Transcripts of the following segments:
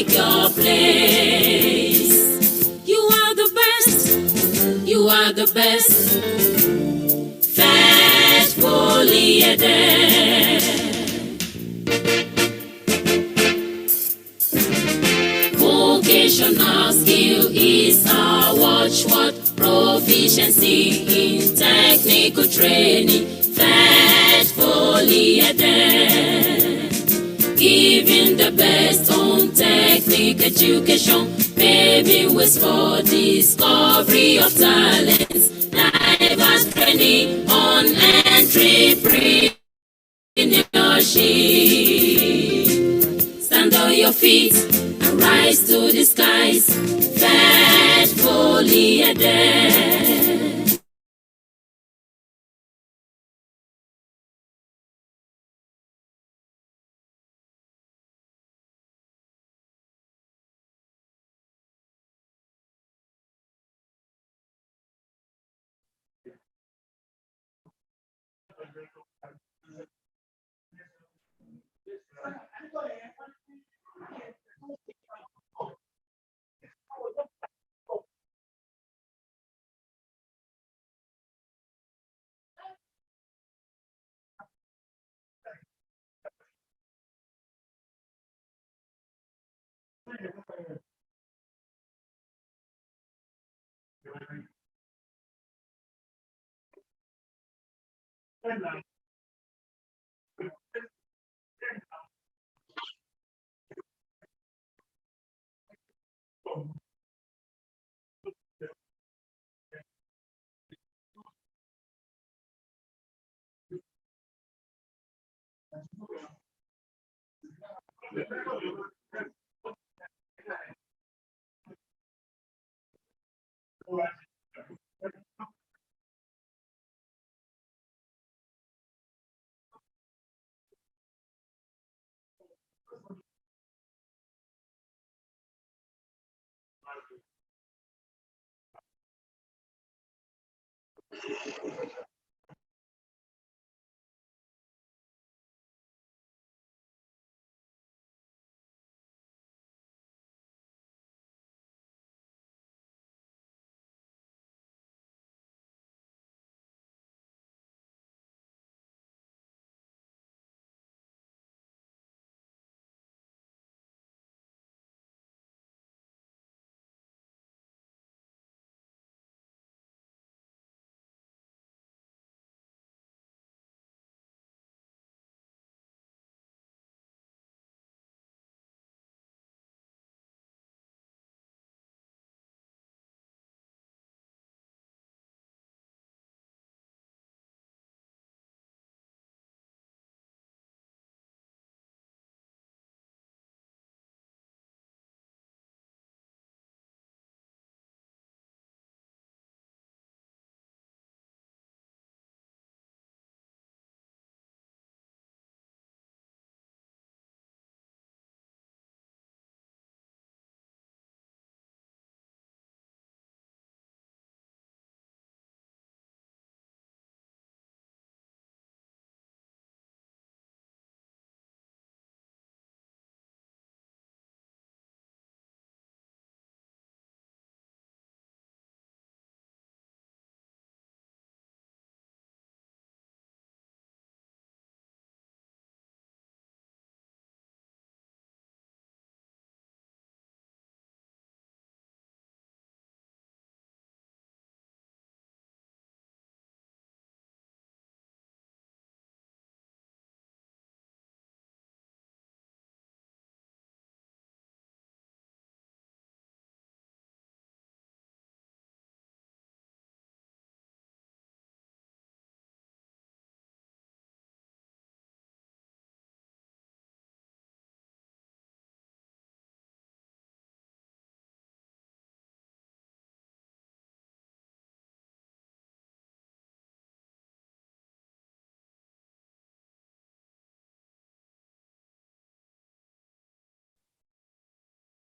take your place. You are the best. You are the best. Faithfully there. Vocational skill is our watchword. Proficiency in technical training. Faithfully there. Giving the best on technical education. Paving ways for discovery of talents. Diverse training on entrepreneurship. Stand on your feet and rise to the skies. Faithfully there.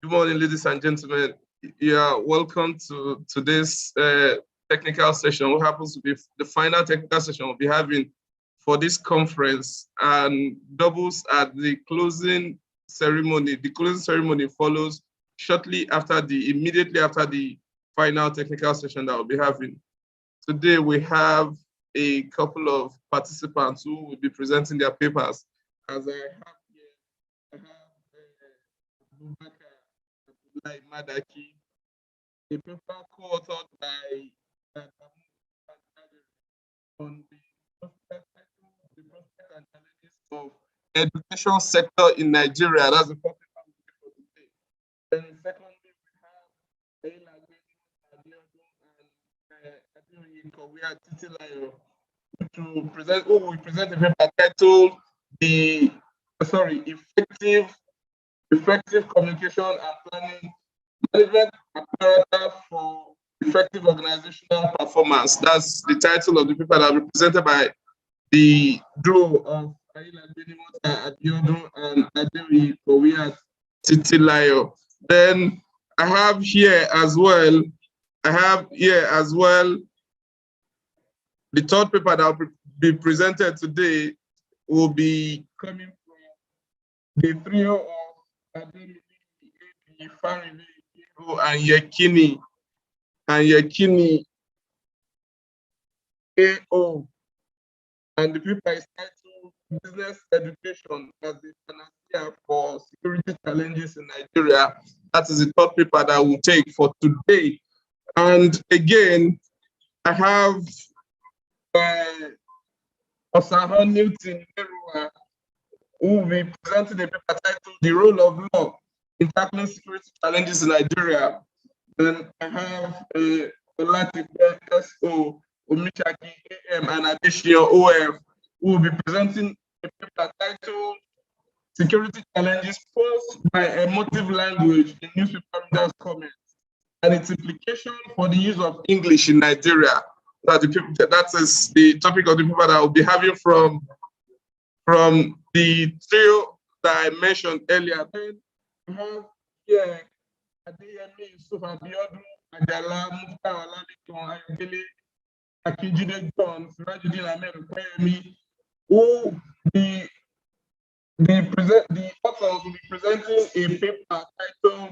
Good morning, ladies and gentlemen. Yeah, welcome to today's technical session, what happens to be the final technical session we'll be having for this conference, and doubles at the closing ceremony. The closing ceremony follows immediately after the final technical session that we'll be having. Today we have a couple of participants who will be presenting their papers. As I have here, I have Abubakar Abdullahi Madaki, a paper co-authored by on the prospect and challenges of education sector in Nigeria. That's the first paper we for today. Then secondly, we have Leila who will present a paper titled the effective communication and planning management apparatus for effective organizational performance. That's the title of the paper that will be presented by the duo of Ayila Abiodun and Adewi Kowiyat Titilayo. Then I have here as well the third paper that will be presented today will be coming from the trio of Ademi, Farimi, and Yekini AO. And the paper is titled Business Education as the Panacea for Security Challenges in Nigeria. That is the third paper that we'll take for today. And again, I have Osaho Newton who will be presenting a paper titled The Role of Law in Tackling Security Challenges in Nigeria. Then I have Olatipe SO, Omishaki AM, and Adeshio OF who will be presenting a paper titled Security Challenges Posed by Emotive Language in Newspaper Readers' Comments and its implication for the use of English in Nigeria. That is the topic of the paper that I'll be having from the trio that I mentioned earlier. Then we have here Adeyemi Yusuf Abiodun, Ajala, Mukhtar Oladipo, Ayodele, Akinjide John, Sirajuddin Ahmed Okoyemi, who the authors will be presenting a paper titled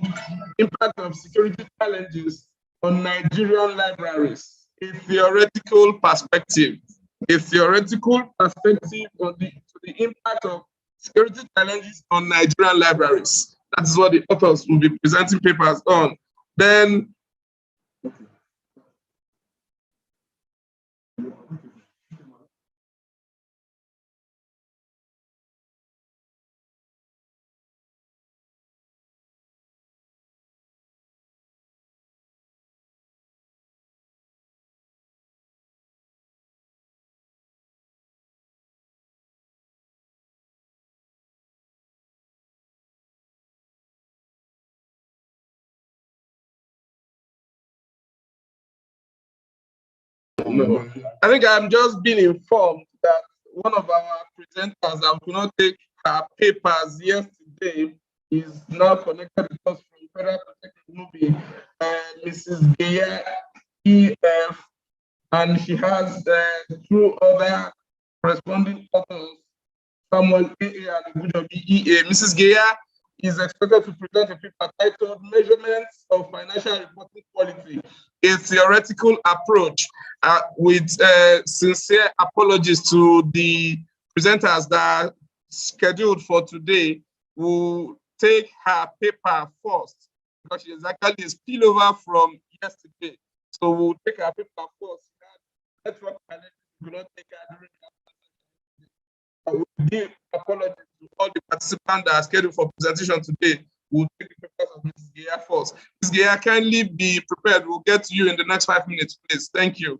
Impact of Security Challenges on Nigerian Libraries, a theoretical perspective on the impact of security challenges on Nigerian libraries. That is what the authors will be presenting papers on. Then no. I think I'm just being informed that one of our presenters that could not take her papers yesterday is now connected with us from Federal Protective Movie, Mrs. Geya EF, and she has two other corresponding authors, Samuel AA and Gujobi EA. Mrs. Geya is expected to present a paper titled Measurements of Financial Reporting Quality, a theoretical approach, with sincere apologies to the presenters that are scheduled for today. We'll take her paper first because she is actually a spillover from yesterday. So we'll take her paper first. Network will not take her during we give apologies to all the participants that are scheduled for presentation today. We'll take the papers of Mrs. Geya first. Mrs. Geya, kindly be prepared. We'll get to you in the next 5 minutes, please. Thank you.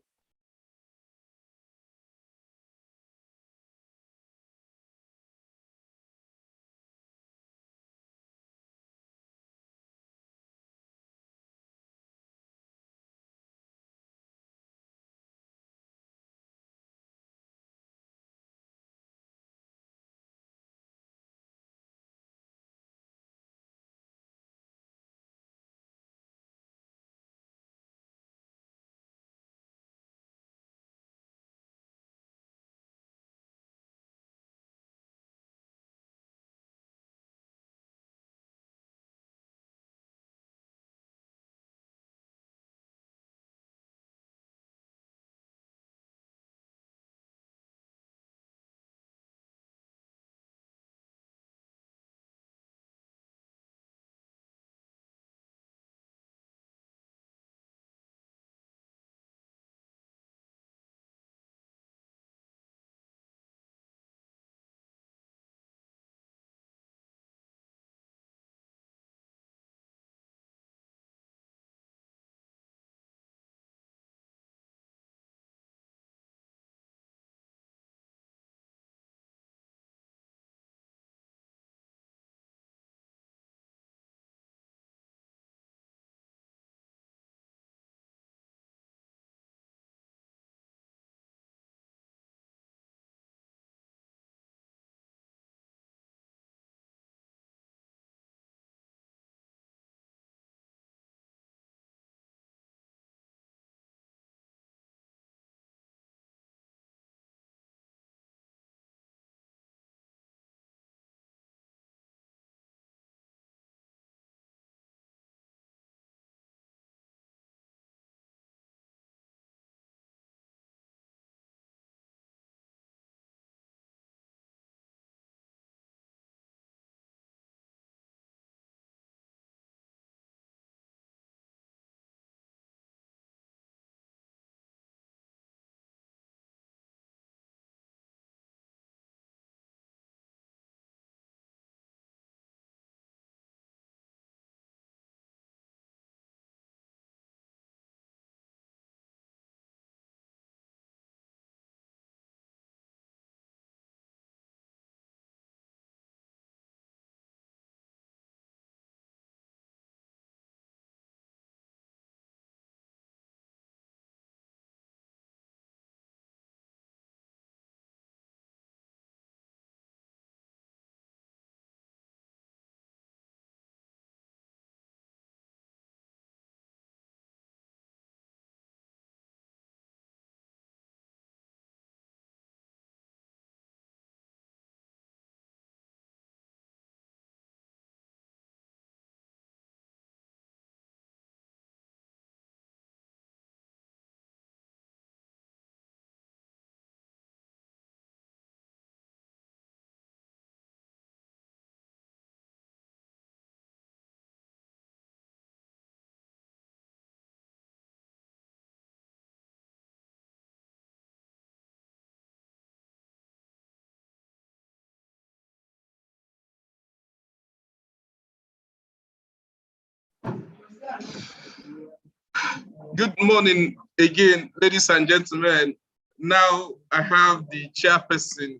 Good morning again, ladies and gentlemen. Now I have the chairperson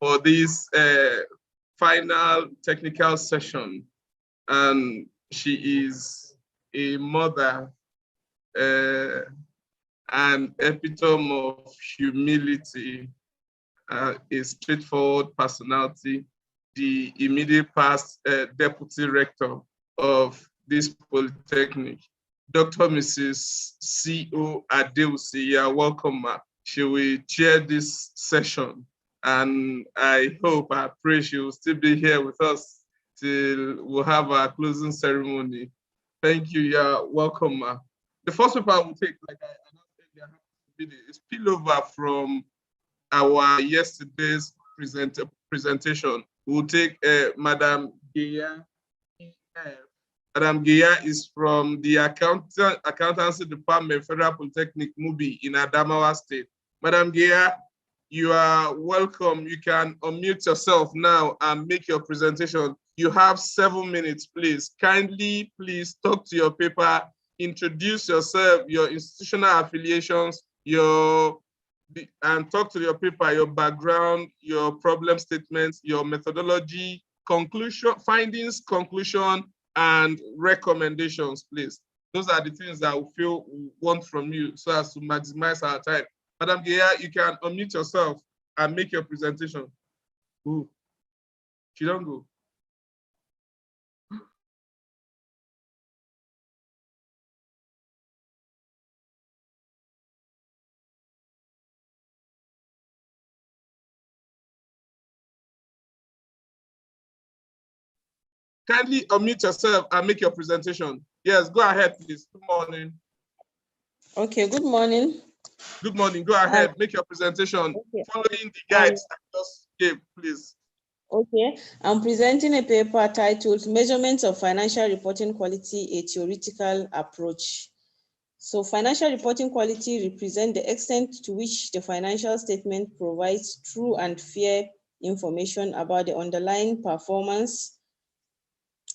for this final technical session, and she is a mother, an epitome of humility, a straightforward personality, the immediate past deputy rector of this polytechnic, Dr. Mrs. C.O. Adeusi. You are welcome, ma. She will chair this session, and I hope, I pray she will still be here with us till we'll have our closing ceremony. Thank you. You are welcome, ma. The first paper I will take, like I announced earlier, is spillover from our yesterday's presentation. We'll take Madam Geya. Madam Geya is from the Accountancy Department, Federal Polytechnic, Mubi in Adamawa State. Madam Geya, you are welcome. You can unmute yourself now and make your presentation. You have 7 minutes, please. Kindly, please talk to your paper, introduce yourself, your institutional affiliations, and talk to your paper, your background, your problem statements, your methodology, conclusion, findings, conclusion, and recommendations, please. Those are the things that we feel we want from you so as to maximize our time. Madam Geya, you can unmute yourself and make your presentation. Ooh, she don't go. Kindly unmute yourself and make your presentation. Yes, go ahead, please. Good morning. Okay, good morning. Good morning. Go ahead, make your presentation. Okay. Following the guides I just gave, please. Okay, I'm presenting a paper titled Measurements of Financial Reporting Quality, a Theoretical Approach. So financial reporting quality represents the extent to which the financial statement provides true and fair information about the underlying performance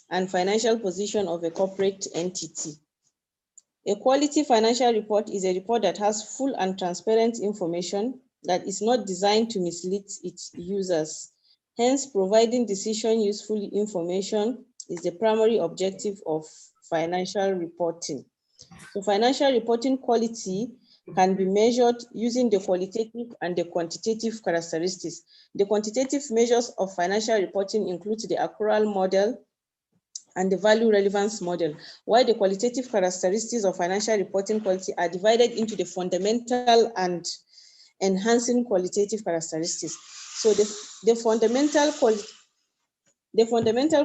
and financial position of a corporate entity. A quality financial report is a report that has full and transparent information that is not designed to mislead its users. Hence, providing decision useful information is the primary objective of financial reporting. So financial reporting quality can be measured using the qualitative and the quantitative characteristics. The quantitative measures of financial reporting include the accrual model and the value relevance model, while the qualitative characteristics of financial reporting quality are divided into the fundamental and enhancing qualitative characteristics. So the fundamental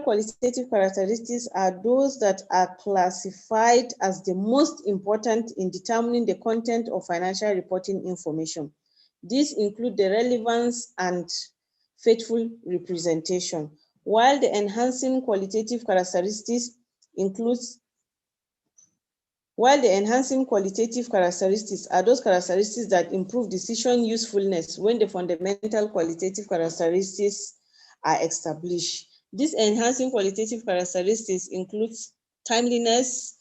qualitative characteristics are those that are classified as the most important in determining the content of financial reporting information. These include the relevance and faithful representation, while the enhancing qualitative characteristics are those characteristics that improve decision usefulness when the fundamental qualitative characteristics are established. These enhancing qualitative characteristics include timeliness,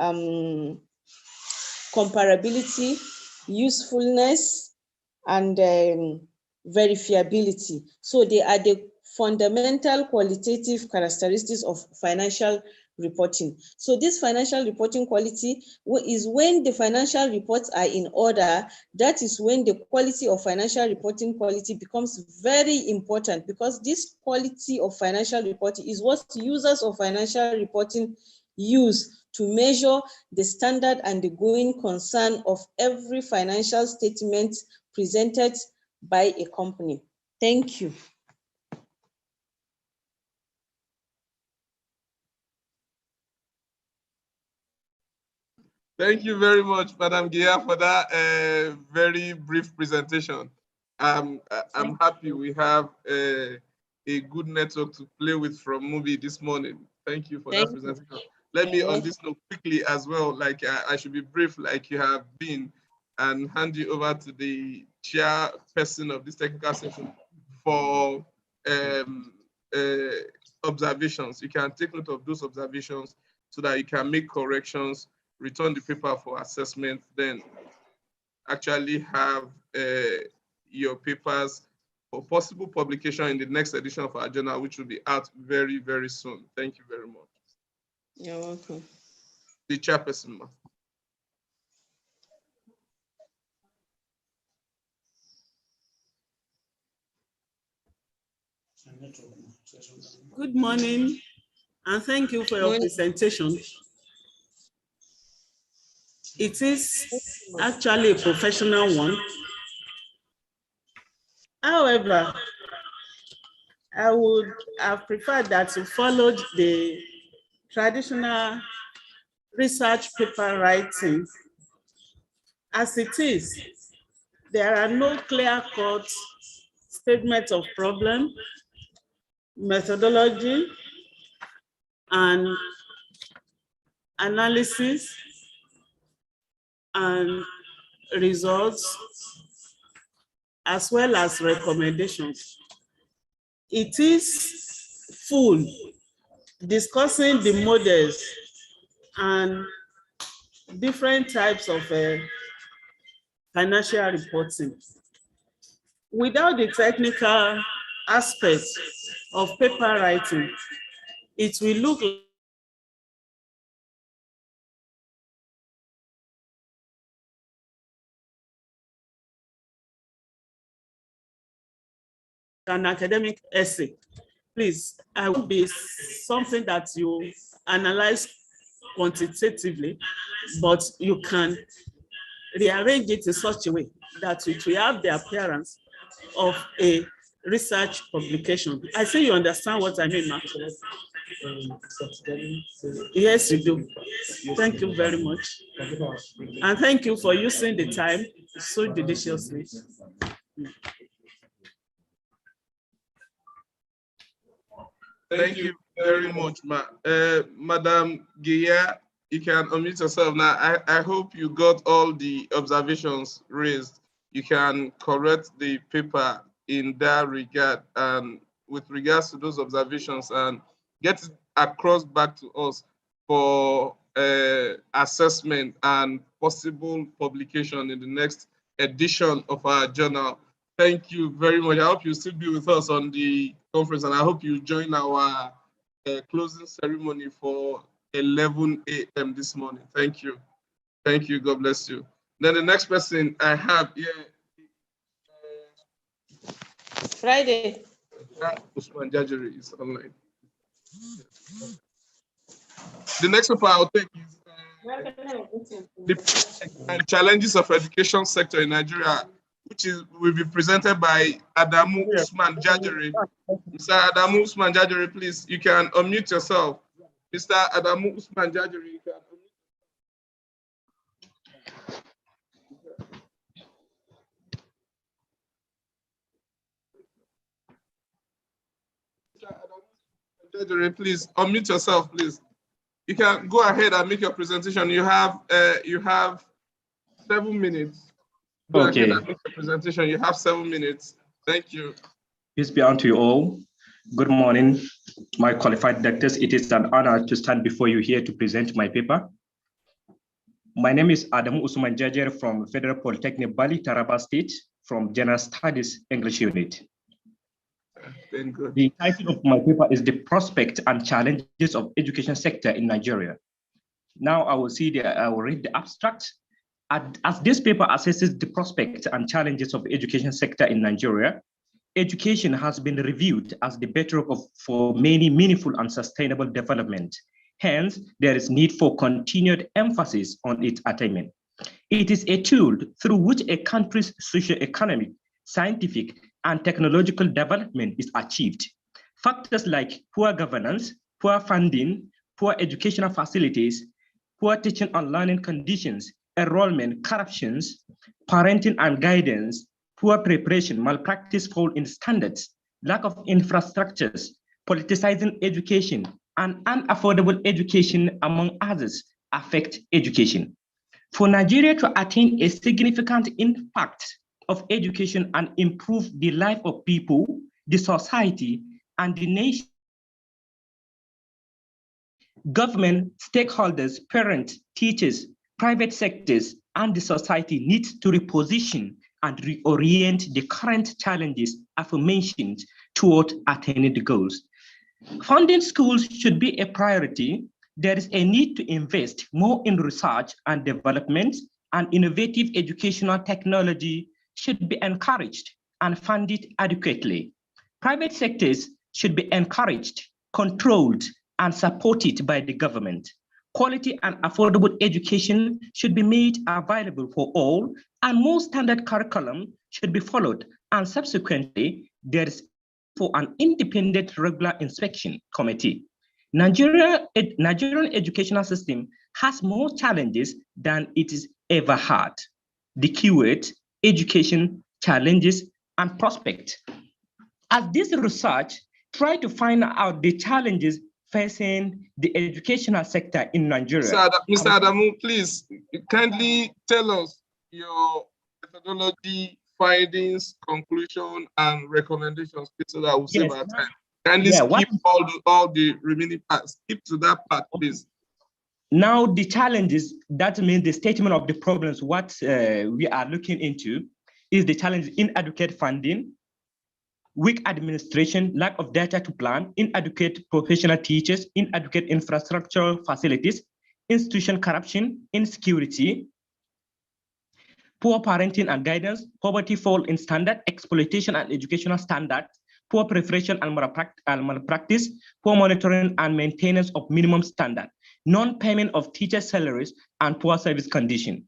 comparability, usefulness, and verifiability. So they are the fundamental qualitative characteristics of financial reporting. So this financial reporting quality is when the financial reports are in order. That is when the quality of financial reporting quality becomes very important, because this quality of financial reporting is what users of financial reporting use to measure the standard and the going concern of every financial statement presented by a company. Thank you. Thank you very much, Madam Geya, for that very brief presentation. I'm happy we have a good network to play with from Mubi this morning. Thank you for that presentation. Let me, on this note, quickly as well, like I should be brief like you have been, and hand you over to the chairperson of this technical session for observations. You can take note of those observations so that you can make corrections, return the paper for assessment, then actually have your papers for possible publication in the next edition of our journal, which will be out very, very soon. Thank you very much. You're welcome. The chairperson, ma'am. Good morning, and thank you for your presentation. It is actually a professional one. However, I would have preferred that you followed the traditional research paper writing. As it is, there are no clear-cut statements of problem, methodology, and analysis, and results, as well as recommendations. It is full, discussing the models and different types of financial reporting. Without the technical aspects of paper writing, it will look like an academic essay. Please, I will be something that you analyze quantitatively, but you can rearrange it in such a way that it will have the appearance of a research publication. I think you understand what I mean, Mark. Yes, you do. Thank you very much. And thank you for using the time so judiciously. Thank you very much, Madam Geya. You can unmute yourself now. I hope you got all the observations raised. You can correct the paper in that regard, and with regards to those observations, and get it across back to us for assessment and possible publication in the next edition of our journal. Thank you very much. I hope you still be with us on the conference, and I hope you join our closing ceremony for 11 a.m. this morning. Thank you. Thank you. God bless you. Then the next person I have here. Friday. Usman Jajari is online. The next paper I'll take is the challenges of education sector in Nigeria, which will be presented by Adamu Usman Jajari. Mr. Adamu Usman Jajari, please, you can unmute yourself. Mr. Adamu Usman Jajari, you can unmute. Mr. Adamu Jajari, please unmute yourself, please. You can go ahead and make your presentation. You have 7 minutes. Go ahead and make your presentation. You have 7 minutes. Thank you. Peace be unto you all. Good morning, my qualified doctors. It is an honor to stand before you here to present my paper. My name is Adamu Usman Jajari from Federal Polytechnic Bali, Taraba State, from General Studies English Unit. The title of my paper is The Prospect and Challenges of Education Sector in Nigeria. Now I will read the abstract. As this paper assesses the prospects and challenges of education sector in Nigeria, education has been reviewed as the bedrock for many meaningful and sustainable development. Hence, there is need for continued emphasis on its attainment. It is a tool through which a country's socio-economic, scientific, and technological development is achieved. Factors like poor governance, poor funding, poor educational facilities, poor teaching and learning conditions, enrollment, corruptions, parenting and guidance, poor preparation, malpractice fall in standards, lack of infrastructures, politicizing education, and unaffordable education, among others, affect education. For Nigeria to attain a significant impact of education and improve the life of people, the society, and the nation, Government, stakeholders, parents, teachers, private sectors, and the society need to reposition and reorient the current challenges aforementioned toward attaining the goals. Funding schools should be a priority. There is a need to invest more in research and development, and innovative educational technology should be encouraged and funded adequately. Private sectors should be encouraged, controlled, and supported by the government. Quality and affordable education should be made available for all, and more standard curriculum should be followed. And subsequently, there is for an independent regular inspection committee. Nigerian educational system has more challenges than it has ever had. The keyword, education, challenges, and prospect. As this research try to find out the challenges facing the educational sector in Nigeria. Mr. Adamu, please kindly tell us your methodology, findings, conclusion, and recommendations so that we'll save our time. Kindly skip all the remaining parts. Skip to that part, please. Now, the challenges, that means the statement of the problems, what we are looking into is the challenge: inadequate funding, weak administration, lack of data to plan, inadequate professional teachers, inadequate infrastructural facilities, institution corruption, insecurity, poor parenting and guidance, poverty fall in standard, exploitation and educational standards, poor preparation and malpractice, poor monitoring and maintenance of minimum standard, non-payment of teacher salaries, and poor service condition,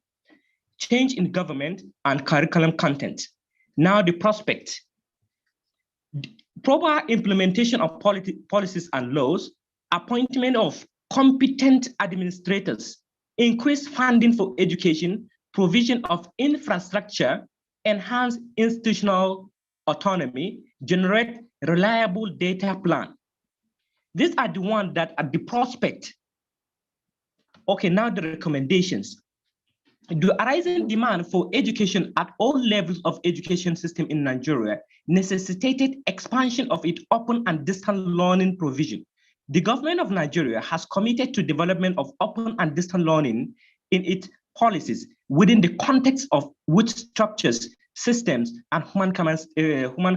change in government and curriculum content. Now the prospect: proper implementation of policies and laws, appointment of competent administrators, increased funding for education, provision of infrastructure, enhance institutional autonomy, generate reliable data plan. These are the ones that are the prospect. Okay, now the recommendations. The arising demand for education at all levels of education system in Nigeria necessitated expansion of its open and distance learning provision. The government of Nigeria has committed to development of open and distance learning in its policies within the context of which structures, systems, and human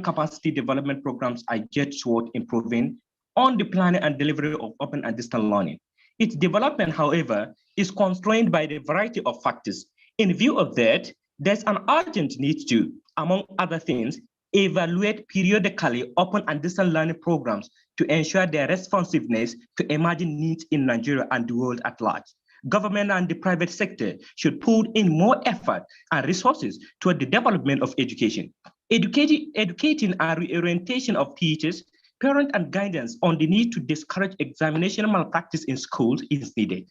capacity development programs are geared toward improving on the planning and delivery of open and distance learning. Its development, however, is constrained by the variety of factors. In view of that, there's an urgent need to, among other things, evaluate periodically open and distance learning programs to ensure their responsiveness to emerging needs in Nigeria and the world at large. Government and the private sector should put in more effort and resources toward the development of education. Educating and reorientation of teachers, parents, and guidance on the need to discourage examination malpractice in schools is needed.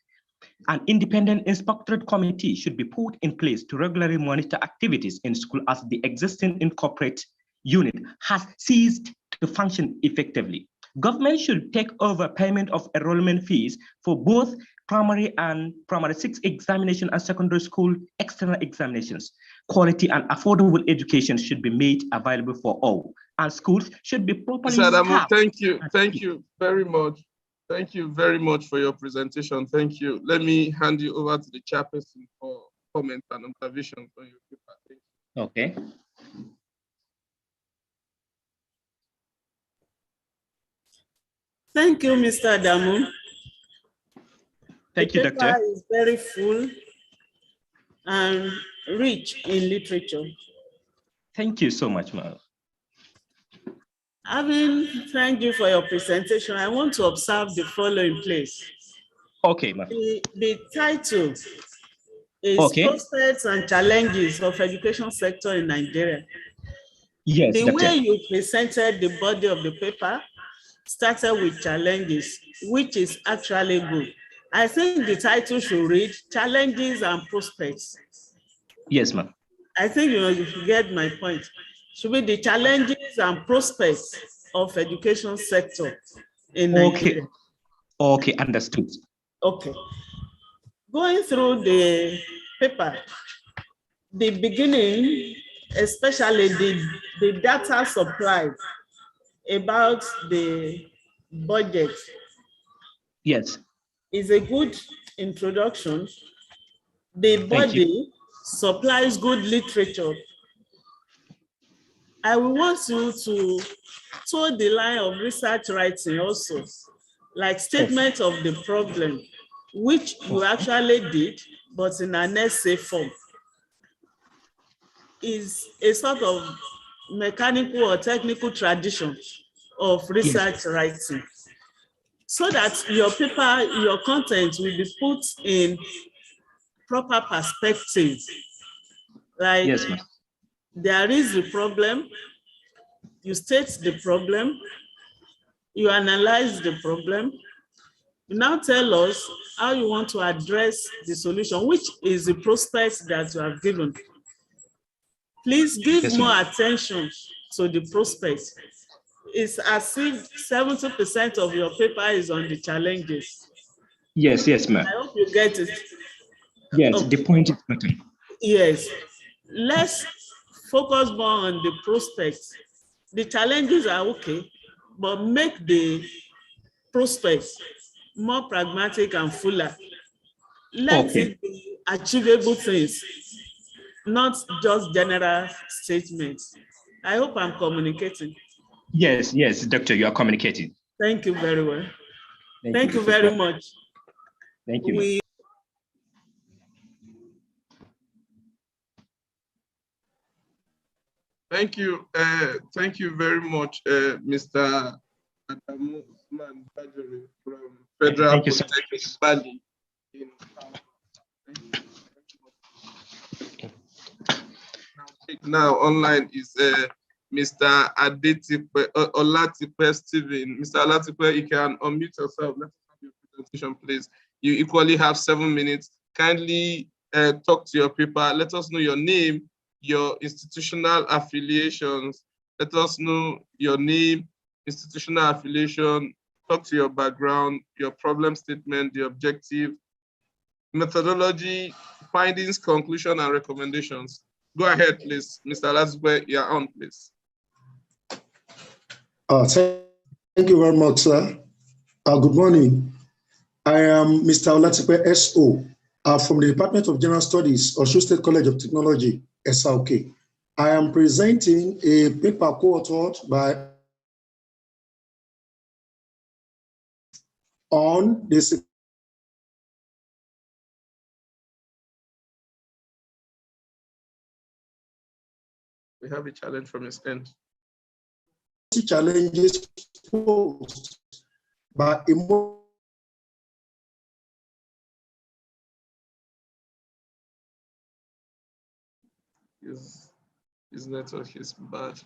An independent inspectorate committee should be put in place to regularly monitor activities in school as the existing incorporate unit has ceased to function effectively. Government should take over payment of enrollment fees for both primary and primary 6 examination and secondary school external examinations. Quality and affordable education should be made available for all, and schools should be properly staffed. Thank you very much. Thank you very much for your presentation. Thank you. Let me hand you over to the chairperson for comments and observations on your paper. Okay. Thank you, Mr. Adamu. Thank you, Doctor. The paper is very full and rich in literature. Thank you so much, ma'am. Having thanked you for your presentation, I want to observe the following place. Okay, ma'am. The title is Prospects and Challenges of Education Sector in Nigeria. Yes, the Doctor. way you presented the body of the paper started with challenges, which is actually good. I think the title should read Challenges and Prospects. Yes, ma'am. I think you get my point. Should be the challenges and prospects of education sector in Nigeria. Okay, understood. Okay. Going through the paper, the beginning, especially the data supplied about the budget. Yes. is a good introduction. The Thank you. body supplies good literature. I will want you to toe the line of research writing also, like statement of the problem, which you actually did, but in an essay form, is a sort of mechanical or technical tradition of research writing, so that your paper, your content will be put in proper perspective. Like, Yes, ma'am. there is a problem, you state the problem, you analyze the problem, you now tell us how you want to address the solution, which is the prospect that you have given. Please give Yes, more ma'am. attention to the prospect. It's as if 70% of your paper is on the challenges. Yes, yes, ma'am. I hope you get it. Yes, Okay. the point is gotten. Yes, let's focus more on the prospects. The challenges are okay, but make the prospects more pragmatic and fuller. Let Okay. it be achievable things, not just general statements. I hope I'm communicating. Yes, yes, doctor, you are communicating. Thank you very well. Thank you very much. Thank you, ma'am. Thank you very much, Mr. Adamu Usman Bajori from Federal Thank you so Polytechnic Bali. Now online is Mr. Adetipe Olatipe Stephen. Mr. Olatipe, you can unmute yourself. Let's have your presentation, please. You equally have 7 minutes. Kindly talk to your paper. Let us know your name, your institutional affiliations. Let us know your name, institutional affiliation, talk to your background, your problem statement, the objective, methodology, findings, conclusion, and recommendations. Go ahead, please. Mr. Lasbe, you're on, please. Thank you very much, sir. Good morning. I am Mr. Olatipe S.O. From the Department of General Studies, Osun State College of Technology, SRK. I am presenting a paper co-authored by on this. We have a challenge from his end. Challenges posed by His network is bad.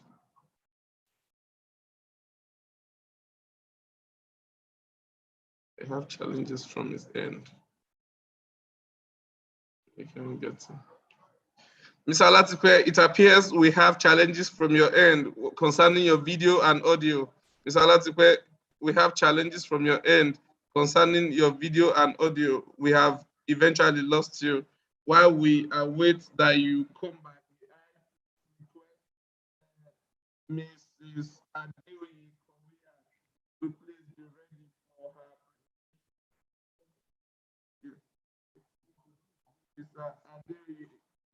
We have challenges from his end. We can get to. Mr. Olatipe, it appears we have challenges from your end concerning your video and audio. Mr. Olatipe, we have challenges from your end concerning your video and audio. We have eventually lost you. While we await that you come back, Mrs. Adeoye, to please be ready for her.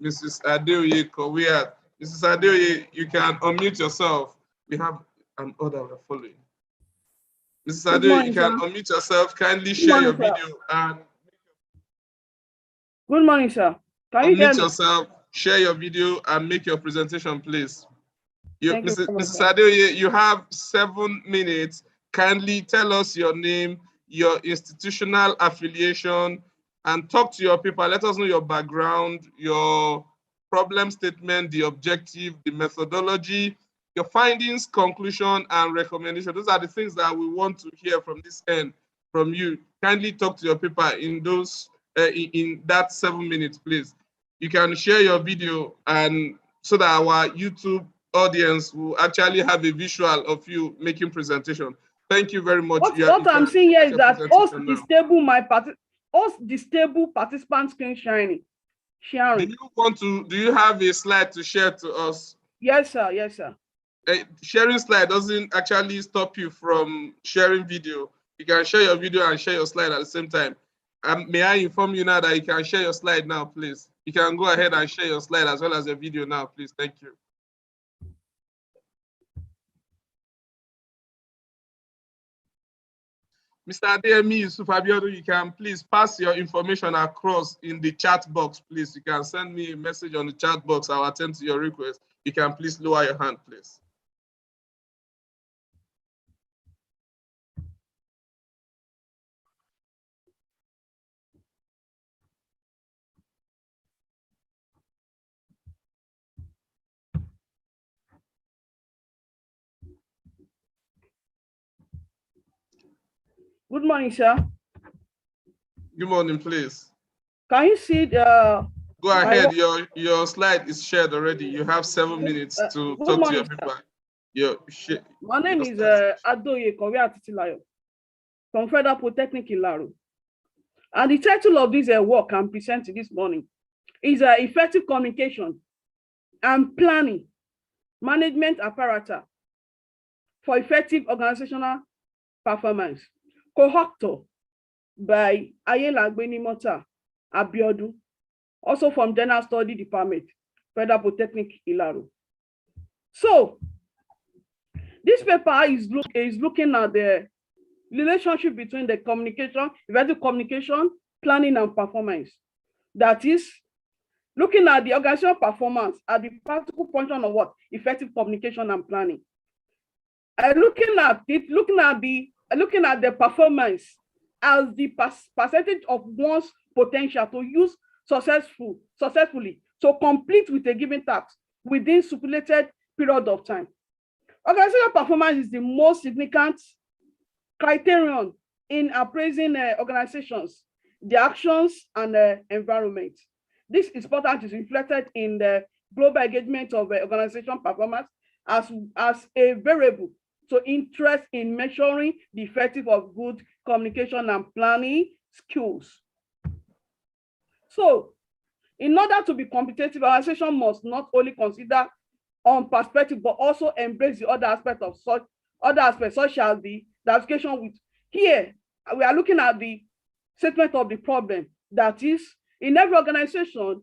Mrs. Adeoye Kowia. Mrs. Adeoye, you can unmute yourself. We have an order we're following. Mrs. Adeoye, you can unmute yourself. Kindly share your video and. Good morning, sir. Can you hear me? Unmute yourself, share your video, and make your presentation, please. Mrs. Much, Adeoye, you have 7 minutes. Kindly tell us your name, your institutional affiliation, and talk to your people. Let us know your background, your problem statement, the objective, the methodology, your findings, conclusion, and recommendation. Those are the things that we want to hear from this end, from you. Kindly talk to your people in those in that 7 minutes, please. You can share your video, and so that our YouTube audience will actually have a visual of you making presentation. Thank you very much. What I'm seeing here is that disable participant screen sharing. Do you have a slide to share to us? Yes, sir. Yes, sir. Sharing slide doesn't actually stop you from sharing video. You can share your video and share your slide at the same time. May I inform you now that you can share your slide now, please? You can go ahead and share your slide as well as your video now, please. Thank you. Mr. Adeyemi Yusuf Abiodun, you can please pass your information across in the chat box, please. You can send me a message on the chat box. I'll attend to your request. You can please lower your hand, please. Good morning, sir. Good morning, please. Can you see the? Go ahead. Your slide is shared already. You have 7 minutes to talk to your people. My name is Adoye Korea Titilayo from Federal Polytechnic Ilaro. And the title of this work I'm presenting this morning is Effective Communication and Planning Management Apparatus for Effective Organizational Performance, co-author by Ayelagbeni Mota Abiodun, also from General Study Department, Federal Polytechnic Ilaro. So, this paper is looking at the relationship between the communication, effective communication, planning, and performance. That is, looking at the organizational performance at the practical function of what? Effective communication and planning. Looking at the performance as the percentage of one's potential to use successfully to complete with a given task within stipulated period of time. Organizational performance is the most significant criterion in appraising organizations, their actions, and environment. This importance is reflected in the global engagement of organization performance as a variable to interest in measuring the effectiveness of good communication and planning skills. So, in order to be competitive, organization must not only consider on perspective, but also embrace the other aspects such as the diversification with. Here, we are looking at the statement of the problem. That is, in every organization,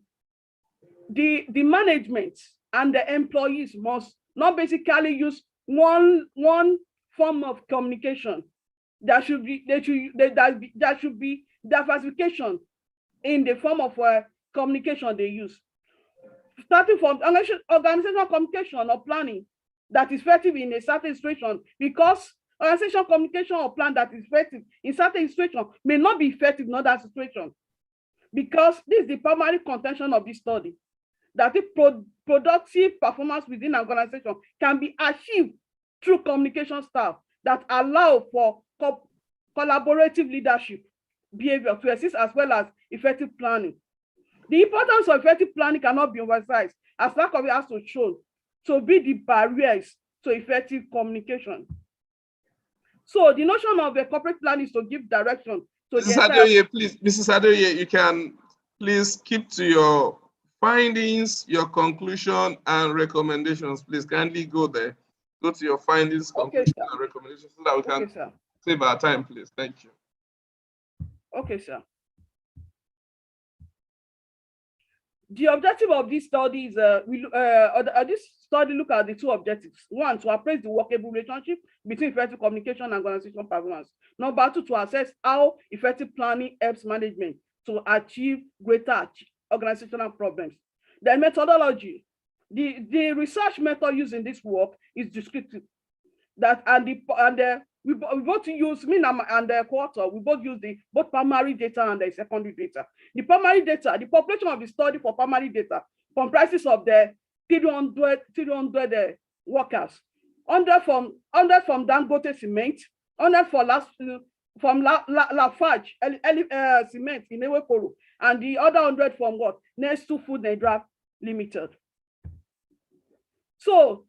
the management and the employees must not basically use one form of communication. There should be diversification in the form of communication they use. Starting from organizational communication or planning that is effective in a certain situation, because organizational communication or plan that is effective in certain situation may not be effective in other situations. Because this is the primary contention of this study, that the productive performance within an organization can be achieved through communication style that allow for collaborative leadership behavior to assist as well as effective planning. The importance of effective planning cannot be emphasized, as lack of it has to show to be the barriers to effective communication. So the notion of a corporate plan is to give direction to Mrs. Adoye, please, Mrs. Adoye, you can please keep to your findings, your conclusion, and recommendations. Please kindly go there. Go to your findings, conclusion, and recommendations so that we can save our time, please. Thank you. Okay, sir. The objective of this study is this study look at the two objectives. One, to appraise the workable relationship between effective communication and organizational performance. Number two, to assess how effective planning helps management to achieve greater organizational problems. The methodology, the research method used in this work is descriptive. That we both use, me and the co-author, we both use both primary data and the secondary data. The primary data, the population of the study for primary data comprises of the 300 workers, 100 from Dangote Cement, 100 from Lafarge Cement in Ewekoro, and the other 100 from what? Nestle Food Nigeria Limited. So,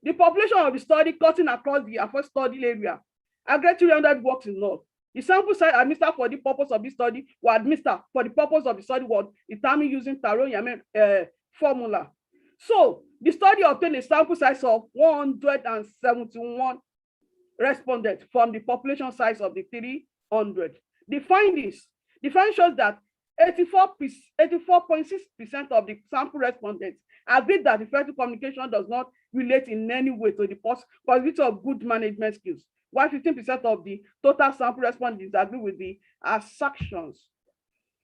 the population of the study cutting across the first study area, aggregate 300 works in all. The sample size administered for the purpose of this study were administered for the purpose of the study was determined using Taro-Yamé formula. So the study obtained a sample size of 171 respondents from the population size of the 300. The findings shows that 84.6% of the sample respondents agreed that effective communication does not relate in any way to the possibility of good management skills, while 15% of the total sample respondents agree with the assertions.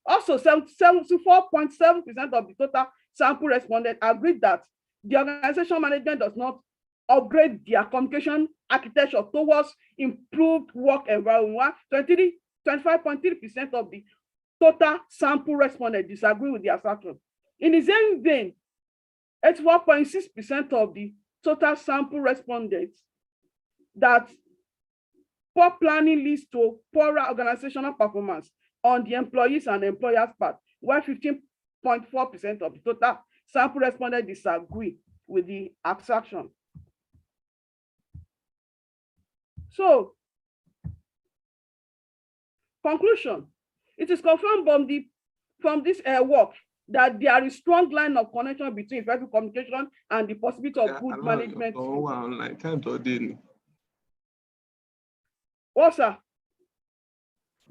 Also, 74.7% of the total sample respondents agreed that the organization management does not upgrade their communication architecture towards improved work environment. 25.3% of the total sample respondents disagree with the assertion. In the same vein, 84.6% of the total sample respondents that poor planning leads to poorer organizational performance on the employees and employers' part, while 15.4% of the total sample respondents disagree with the assertion. So, conclusion, it is confirmed from this work that there is strong line of connection between effective communication and the possibility of good management. What, sir?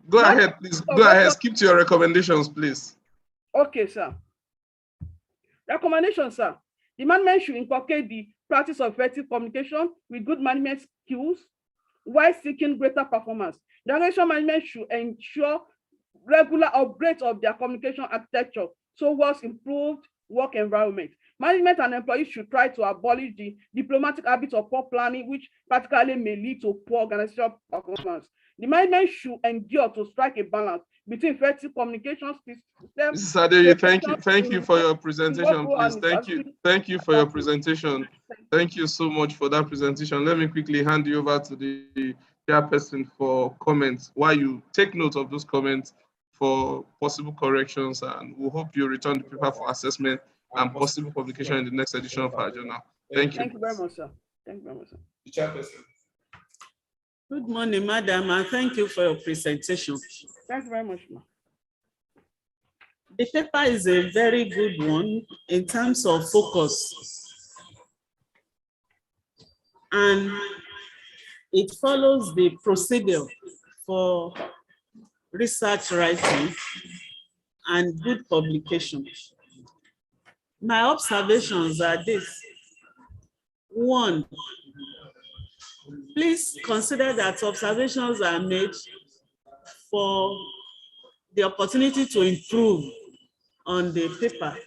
Go ahead, please. Go ahead. Skip to your recommendations, please. Okay, sir. Recommendation, sir. The management should inculcate the practice of effective communication with good management skills while seeking greater performance. The organization management should ensure regular upgrades of their communication architecture towards improved work environment. Management and employees should try to abolish the diplomatic habits of poor planning, which practically may lead to poor organizational performance. The management should endure to strike a balance between effective communication systems. Mrs. Adeye, thank you for your presentation, please. Thank you for your presentation. Thank you so much for that presentation. Let me quickly hand you over to the chairperson for comments while you take note of those comments for possible corrections, and we hope you return the paper for assessment and possible publication in the next edition of our journal. Thank you. Thank you very much, sir. Thank you very much, sir. The chairperson. Good morning, madam, and thank you for your presentation. Thank you very much, ma'am. The paper is a very good one in terms of focus. And it follows the procedure for research writing and good publication. My observations are this. One, please consider that observations are made for the opportunity to improve on the paper.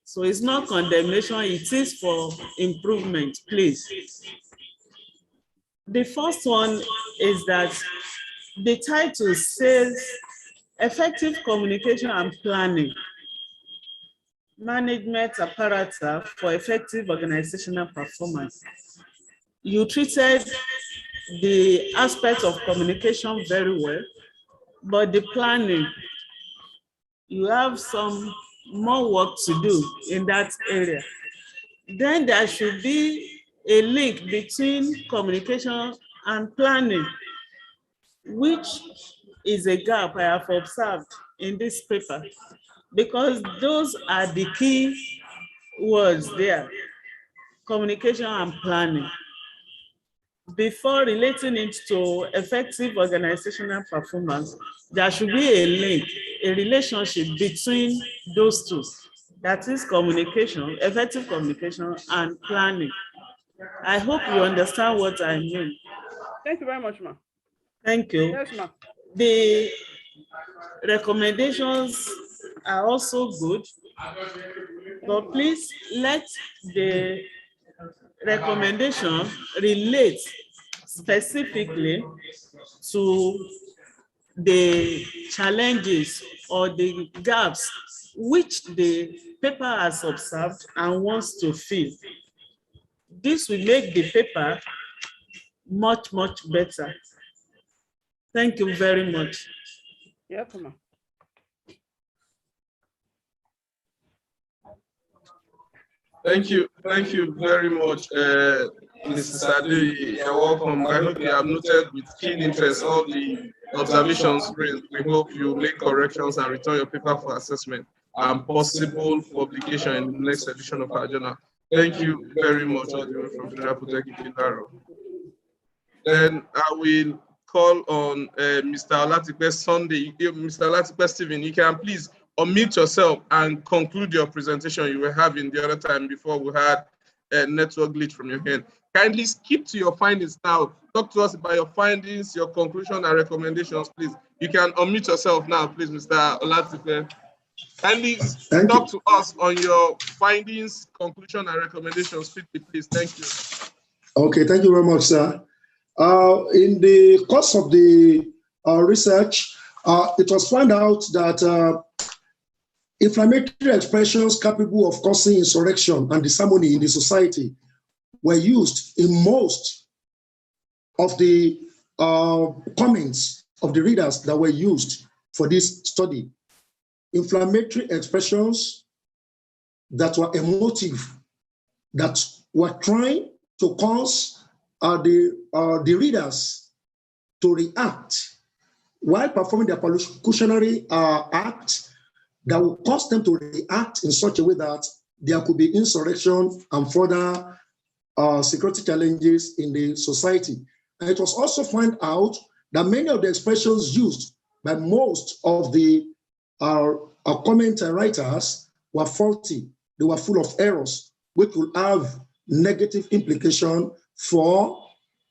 So it's not condemnation, it is for improvement, please. The first one is that the title says effective communication and planning, management apparatus for effective organizational performance. You treated the aspect of communication very well, but the planning, you have some more work to do in that area. Then there should be a link between communication and planning, which is a gap I have observed in this paper, because those are the key words there, communication and planning. Before relating it to effective organizational performance, there should be a link, a relationship between those two. That is communication, effective communication and planning. I hope you understand what I mean. Thank you very much, ma'am. Thank you. Yes, ma'am. The recommendations are also good, but please let the recommendation relate specifically to the challenges or the gaps which the paper has observed and wants to fill. This will make the paper much, much better. Thank you very much. Yeah, come on. Thank you very much, Mrs. Adeye. You're welcome. I hope you have noted with keen interest all the observations raised. We hope you make corrections and return your paper for assessment and possible publication in the next edition of our journal. Thank you very much, all the way from Federal Polytechnic in Ilaro. Then I will call on Mr. Olatipe Sunday. Mr. Olatipe Stephen, you can please unmute yourself and conclude your presentation you were having the other time before we had a network glitch from your end. Kindly skip to your findings now. Talk to us about your findings, your conclusion and recommendations, please. You can unmute yourself now, please, Mr. Olatipe. Kindly talk to us on your findings, conclusion, and recommendations quickly, please. Thank you. Okay, thank you very much, sir. In the course of the research, it was found out that inflammatory expressions capable of causing insurrection and disharmony in the society were used in most of the comments of the readers that were used for this study. Inflammatory expressions that were emotive, that were trying to cause the readers to react while performing their persecutionary act that will cause them to react in such a way that there could be insurrection and further security challenges in the society. And it was also found out that many of the expressions used by most of the comment writers were faulty. They were full of errors, which will have negative implication for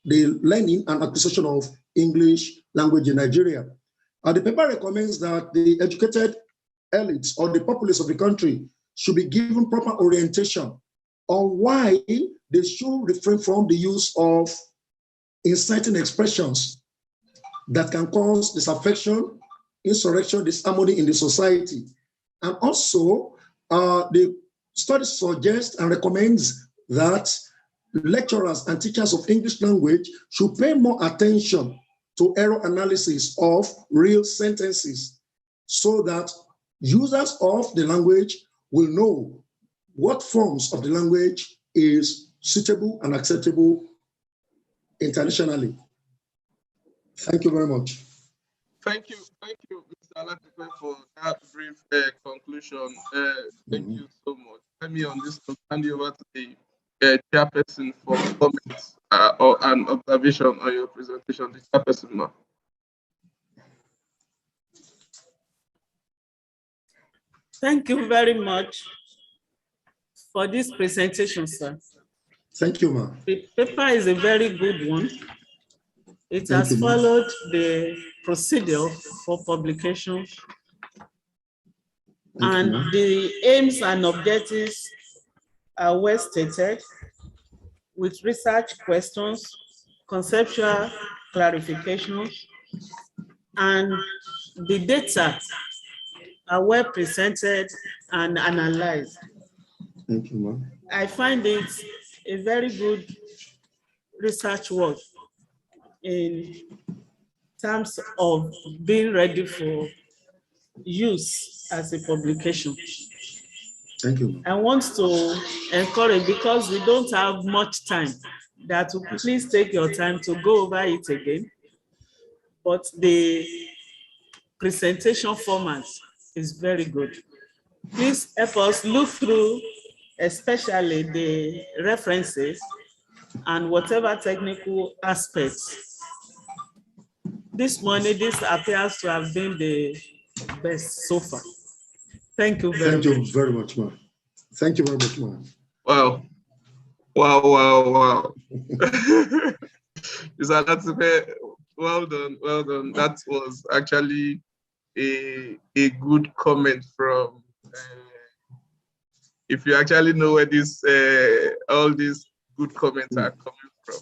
the learning and acquisition of English language in Nigeria. The paper recommends that the educated elites or the populace of the country should be given proper orientation on why they should refrain from the use of inciting expressions that can cause disaffection, insurrection, disharmony in the society. And also, the study suggests and recommends that lecturers and teachers of English language should pay more attention to error analysis of real sentences so that users of the language will know what forms of the language is suitable and acceptable internationally. Thank you very much. Thank you, Mr. Olatipe, for that brief conclusion. Thank you so much. Let me on this hand you over to the chairperson for comments or an observation on your presentation. The chairperson, ma'am. Thank you very much for this presentation, sir. Thank you, ma'am. The paper is a very good one. It has followed the procedure for publication, and the aims and objectives are well stated with research questions, conceptual clarifications, and the data are well presented and analyzed. Thank you, ma'am. I find it a very good research work in terms of being ready for use as a publication. Thank you. I want to encourage, because we don't have much time, that you please take your time to go over it again. But the presentation format is very good. Please help us look through, especially the references and whatever technical aspects. This morning, this appears to have been the best so far. Thank you very much. Thank you very much, ma'am. Thank you very much, ma'am. Wow. Wow. Well done. That was actually a good comment from, if you actually know where this all these good comments are coming from.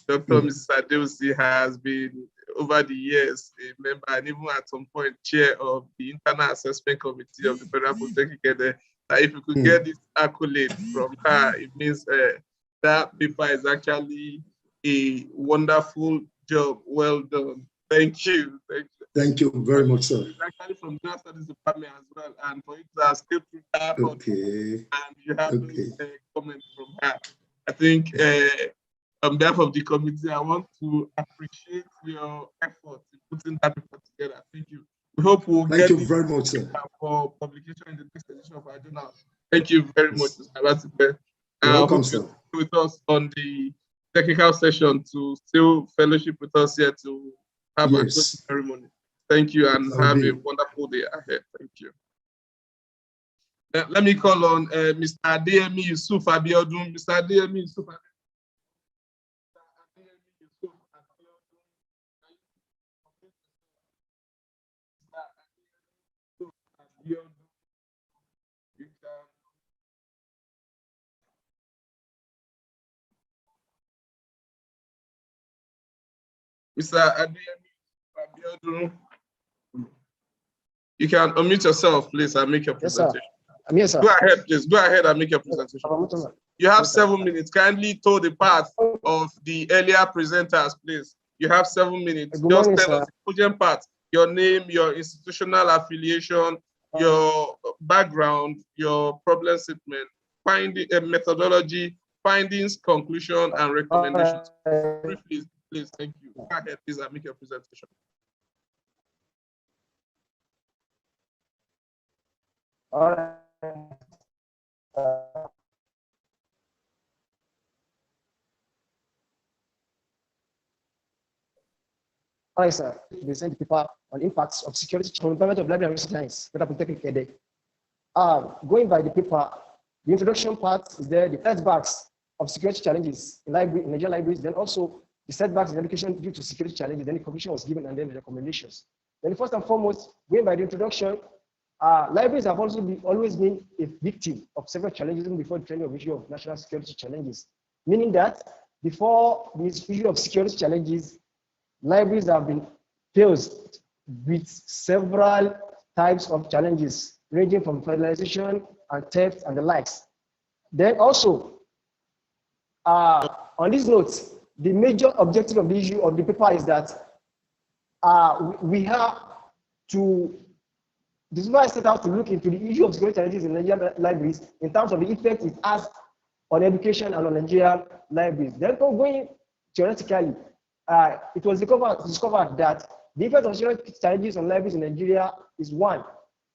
Dr. Mrs. Adeosi has been, over the years, a member and even at some point chair of the Internal Assessment Committee of the Federal Polytechnic. That if you could get this accolade from her, it means that paper is actually a wonderful job. Well done. Thank you. Thank you very much, sir. It's actually from the Studies Department as well, and for it to have still through that, and you have those comments from her. I think on behalf of the committee, I want to appreciate your effort in putting that paper together. Thank you. We hope we'll get you very much, sir, for publication in the next edition of our journal. Thank you very much, Mr. Olatipe. Welcome, sir. With us on the technical session to still fellowship with us here to have a closing ceremony. Thank you and have a wonderful day ahead. Thank you. Let me call on Mr. Adeyemi Yusuf Abiodun. Mr. Adeyemi Yusuf Abiodun. Mr. Adeyemi Abiodun, you can unmute yourself, please, and make your presentation. Yes, sir. Go ahead, please. Go ahead and make your presentation. You have 7 minutes. Kindly toe the path of the earlier presenters, please. You have 7 minutes. Good Just morning, tell us the cogent part, your name, your institutional affiliation, your background, your problem statement, finding a methodology, findings, conclusion, and recommendations. Briefly, please. Thank you. Go ahead, please, and make your presentation. All right. All right, sir. We send the paper on impacts of security from Department of Library and Science, going by the paper, the introduction part is there, the setbacks of security challenges in Nigerian libraries, then also the setbacks in education due to security challenges, then the conclusion was given, and then the recommendations. Then first and foremost, going by the introduction, libraries have always been a victim of several challenges even before the training of issue of national security challenges, meaning that before this issue of security challenges, libraries have been faced with several types of challenges, ranging from vandalization and theft and the likes. Then also, on this note, the major objective of the issue of the paper is that we have to, this is why I set out to look into the issue of security challenges in Nigerian libraries in terms of the effect it has on education and on Nigerian libraries. Then going theoretically, it was discovered that the effect of security challenges on libraries in Nigeria is 1,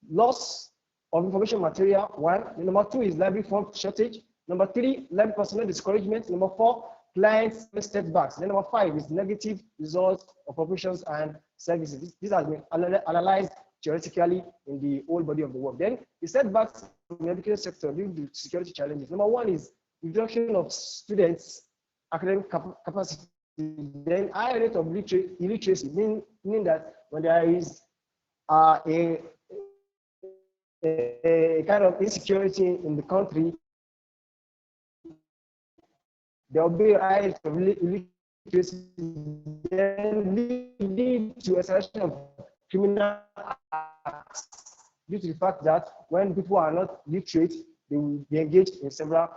loss of information material, 1. Number 2 is library fund shortage. Number 3, library personnel discouragement. Number 4, clients setbacks. Then number 5 is negative results of operations and services. This has been analyzed theoretically in the whole body of the work. Then the setbacks in the education sector due to security challenges. Number 1 is reduction of students' academic capacity. Then high rate of illiteracy, meaning that when there is a kind of insecurity in the country, there will be a high rate of illiteracy, then lead to acceleration of criminal acts due to the fact that when people are not literate, they will be engaged in several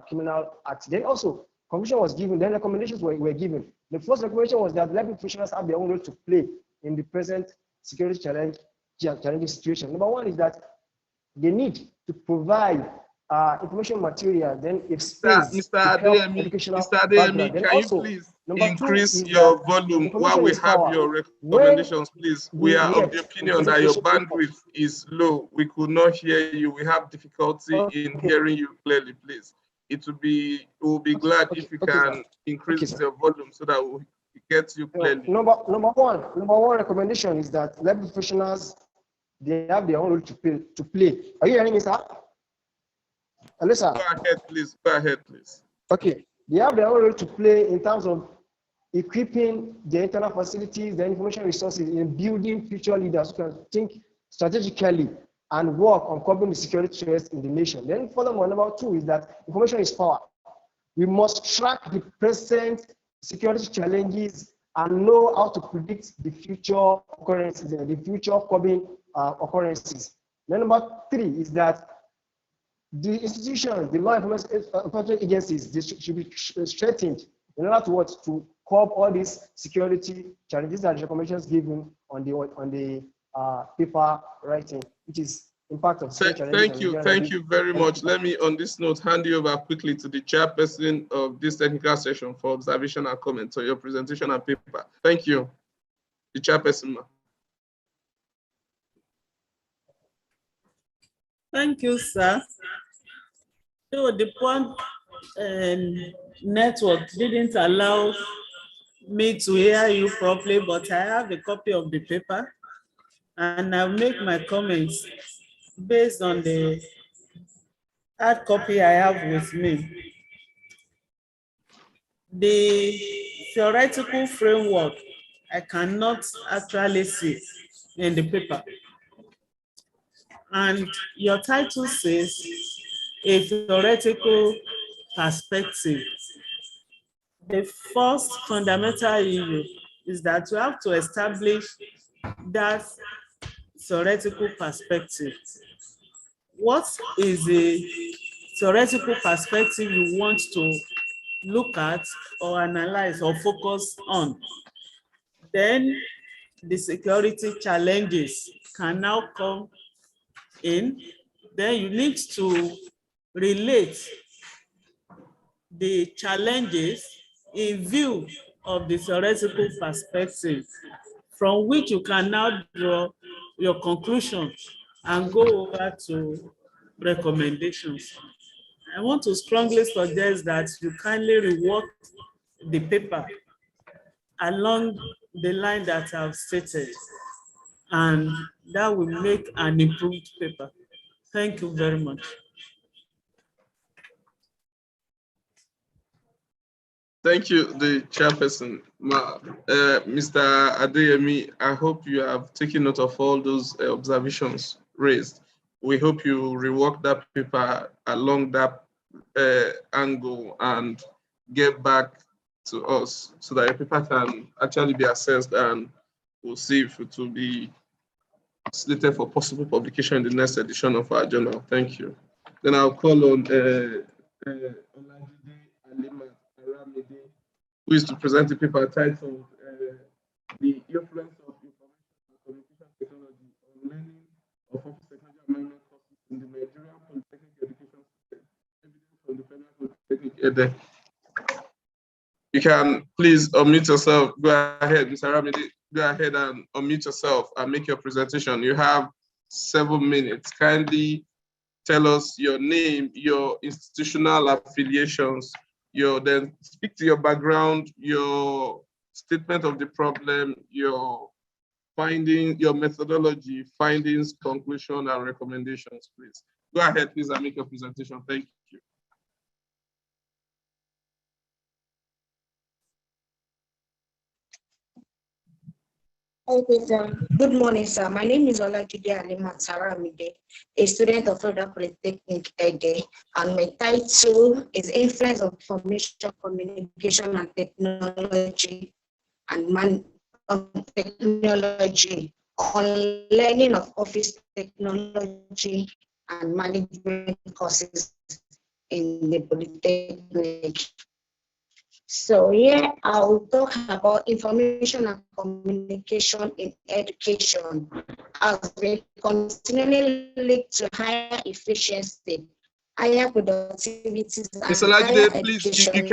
criminal acts. Then also, conclusion was given, then recommendations were given. The first recommendation was that library professionals have their own role to play in the present security challenging situation. Number 1 is that they need to provide information material, then if space Mr. Adeyemi, can you please increase your volume while we have your recommendations, please? We are of the opinion that your bandwidth is low. We could not hear you. We have difficulty in hearing you clearly, please. We'll be glad if you can increase your volume so that we get you clearly. Number one recommendation is that library professionals, they have their own role to play. Are you hearing me, sir? Hello, sir. Go ahead, please. Go ahead, please. Okay. They have their own role to play in terms of equipping the internal facilities, the information resources, in building future leaders who can think strategically and work on curbing the security threats in the nation. Then furthermore, number 2 is that information is power. We must track the present security challenges and know how to predict the future occurrences, the future curbing occurrences. Then number 3 is that the institutions, the law enforcement agencies, they should be strengthened in order to curb all these security challenges and recommendations given on the paper writing, which is impact of Thank you very much. Let me, on this note, hand you over quickly to the chairperson of this technical session for observation and comment on your presentation and paper. Thank you. The chairperson. Thank you, sir. So the point network didn't allow me to hear you properly, but I have a copy of the paper and I'll make my comments based on the hard copy I have with me. The theoretical framework, I cannot actually see in the paper. And your title says a theoretical perspective. The first fundamental issue is that you have to establish that theoretical perspective. What is a theoretical perspective you want to look at or analyze or focus on? Then the security challenges can now come in. Then you need to relate the challenges in view of the theoretical perspective, from which you can now draw your conclusions and go over to recommendations. I want to strongly suggest that you kindly rework the paper along the line that I've stated, and that will make an improved paper. Thank you very much. Thank you, the chairperson. Mr. Adeyemi, I hope you have taken note of all those observations raised. We hope you rework that paper along that angle and get back to us so that your paper can actually be assessed, and we'll see if it will be slated for possible publication in the next edition of our journal. Thank you. Then I'll call on Olajide Alimat Aramide, who is to present the paper titled The Influence of Information and Communication Technology on Learning of Office Technology and Management Courses in the Nigerian Polytechnic Education System, evidence from the Federal Polytechnic EDE. You can please unmute yourself. Go ahead, Mr. Aramide. Go ahead and unmute yourself and make your presentation. You have 7 minutes. Kindly tell us your name, your institutional affiliations, then speak to your background, your statement of the problem, your finding, your methodology, findings, conclusion, and recommendations, please. Go ahead, please, and make your presentation. Thank you. Okay, sir. Good morning, sir. My name is Olajide Alimat Aramide, a student of Federal Polytechnic EDE, and my title is Influence of Information Communication and Technology Technology on Learning of Office Technology and Management Courses in the Polytechnic. So here I'll talk about information and communication in education as they continually lead to higher efficiency, higher productivity. Mr. Olajide, please, you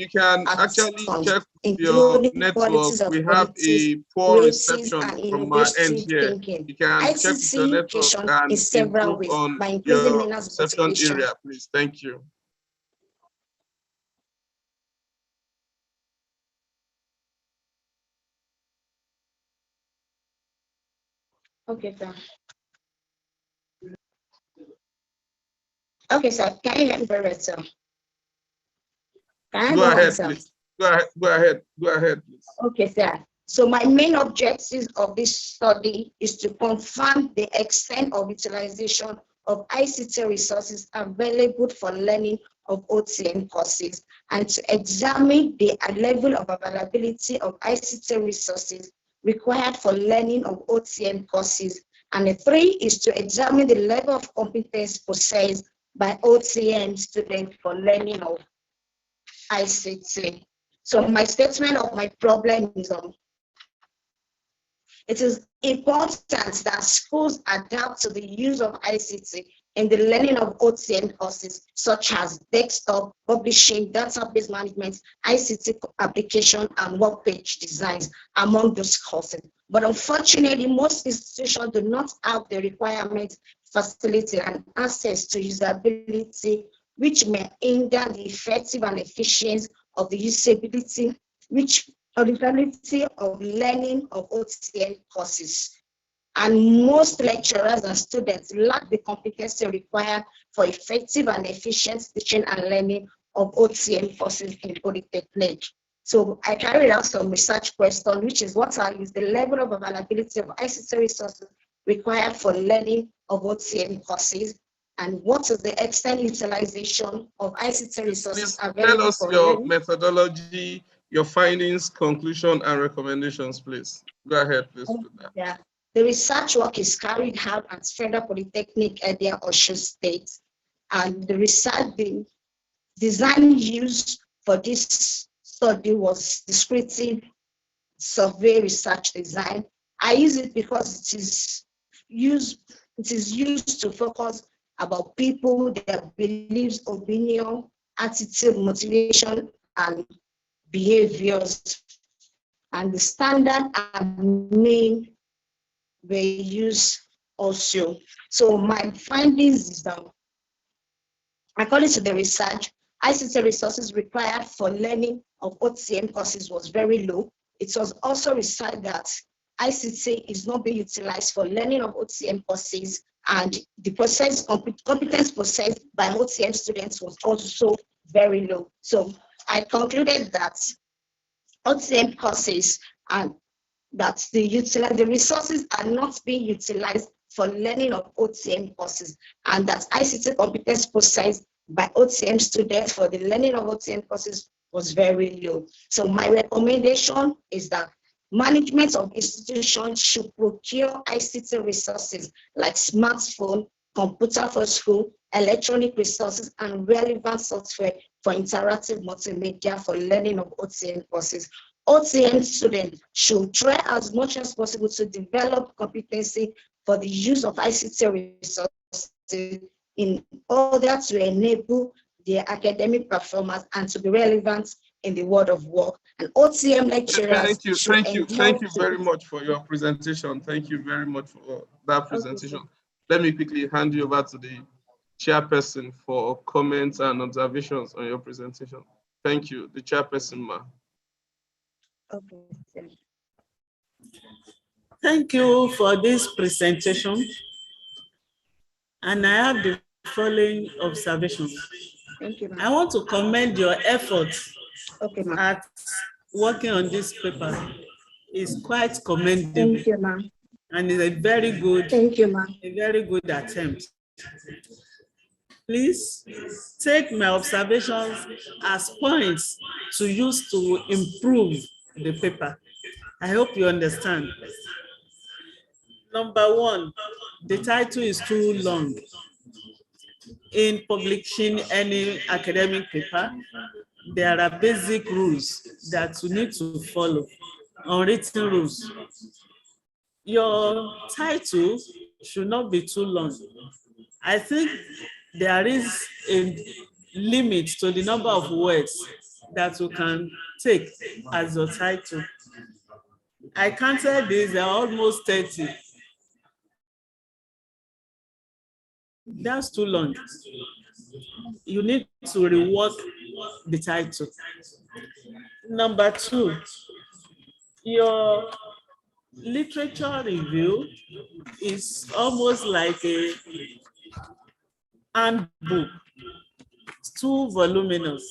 can actually check your network. We have a poor reception from our end here. You can check your network and improve on your reception area, please. Thank you. Okay, sir. Okay, sir. Can you hear me very well, sir? Go ahead, please. Go ahead, please. Okay, sir. So my main objective of this study is to confirm the extent of utilization of ICT resources available for learning of OTN courses, and to examine the level of availability of ICT resources required for learning of OTN courses. And the 3 is to examine the level of competence possessed by OTN students for learning of ICT. So my statement of my problem is it is important that schools adapt to the use of ICT in the learning of OTN courses, such as desktop, publishing, database management, ICT application, and work page designs, among those courses. But unfortunately, most institutions do not have the requirements, facility, and access to usability which may hinder the effective and efficiency of the usability, originality of learning of OTN courses. And most lecturers and students lack the competency required for effective and efficient teaching and learning of OTN courses in Polytechnic. So I carried out some research question, which is what is the level of availability of ICT resources required for learning of OTN courses, and what is the extent utilization of ICT resources Please available tell us for your learning? methodology, your findings, conclusion, and recommendations, please. Go ahead, please. With that. Yeah. The research work is carried out at Federal Polytechnic Edia, Osun State, and the research design used for this study was descriptive survey research design. I use it because it is used to focus about people, their beliefs, opinion, attitude, motivation, and behaviors. And the standard and mean were used also. So my findings is that according to the research, ICT resources required for learning of OTN courses was very low. It was also researched that ICT is not being utilized for learning of OTN courses, and the competence process by OTN students was also very low. So I concluded that OTN courses and that the resources are not being utilized for learning of OTN courses, and that ICT competence process by OTN students for the learning of OTN courses was very low. So my recommendation is that management of institutions should procure ICT resources like smartphone, computer for school, electronic resources, and relevant software for interactive multimedia for learning of OTN courses. OTN students should try as much as possible to develop competency for the use of ICT resources in order to enable their academic performance and to be relevant in the world of work. And OTN lecturers Thank you very much for your presentation. Thank you very much for that presentation. Let me quickly hand you over to the chairperson for comments and observations on your presentation. Thank you, the chairperson, ma. Okay. Thank you for this presentation. And I have the following observations. Thank you, I want to commend your efforts at working on this paper. It's quite commendable. Thank you, ma'am. And it's a very good, a very good attempt. Please take my observations as points to use to improve the paper. I hope you understand. Number one, the title is too long. In publishing any academic paper, there are basic rules that you need to follow, unwritten rules. Your title should not be too long. I think there is a limit to the number of words that you can take as your title. I counted these, there are almost 30. That's too long. You need to rework the title. Number two, your literature review is almost like a handbook. It's too voluminous.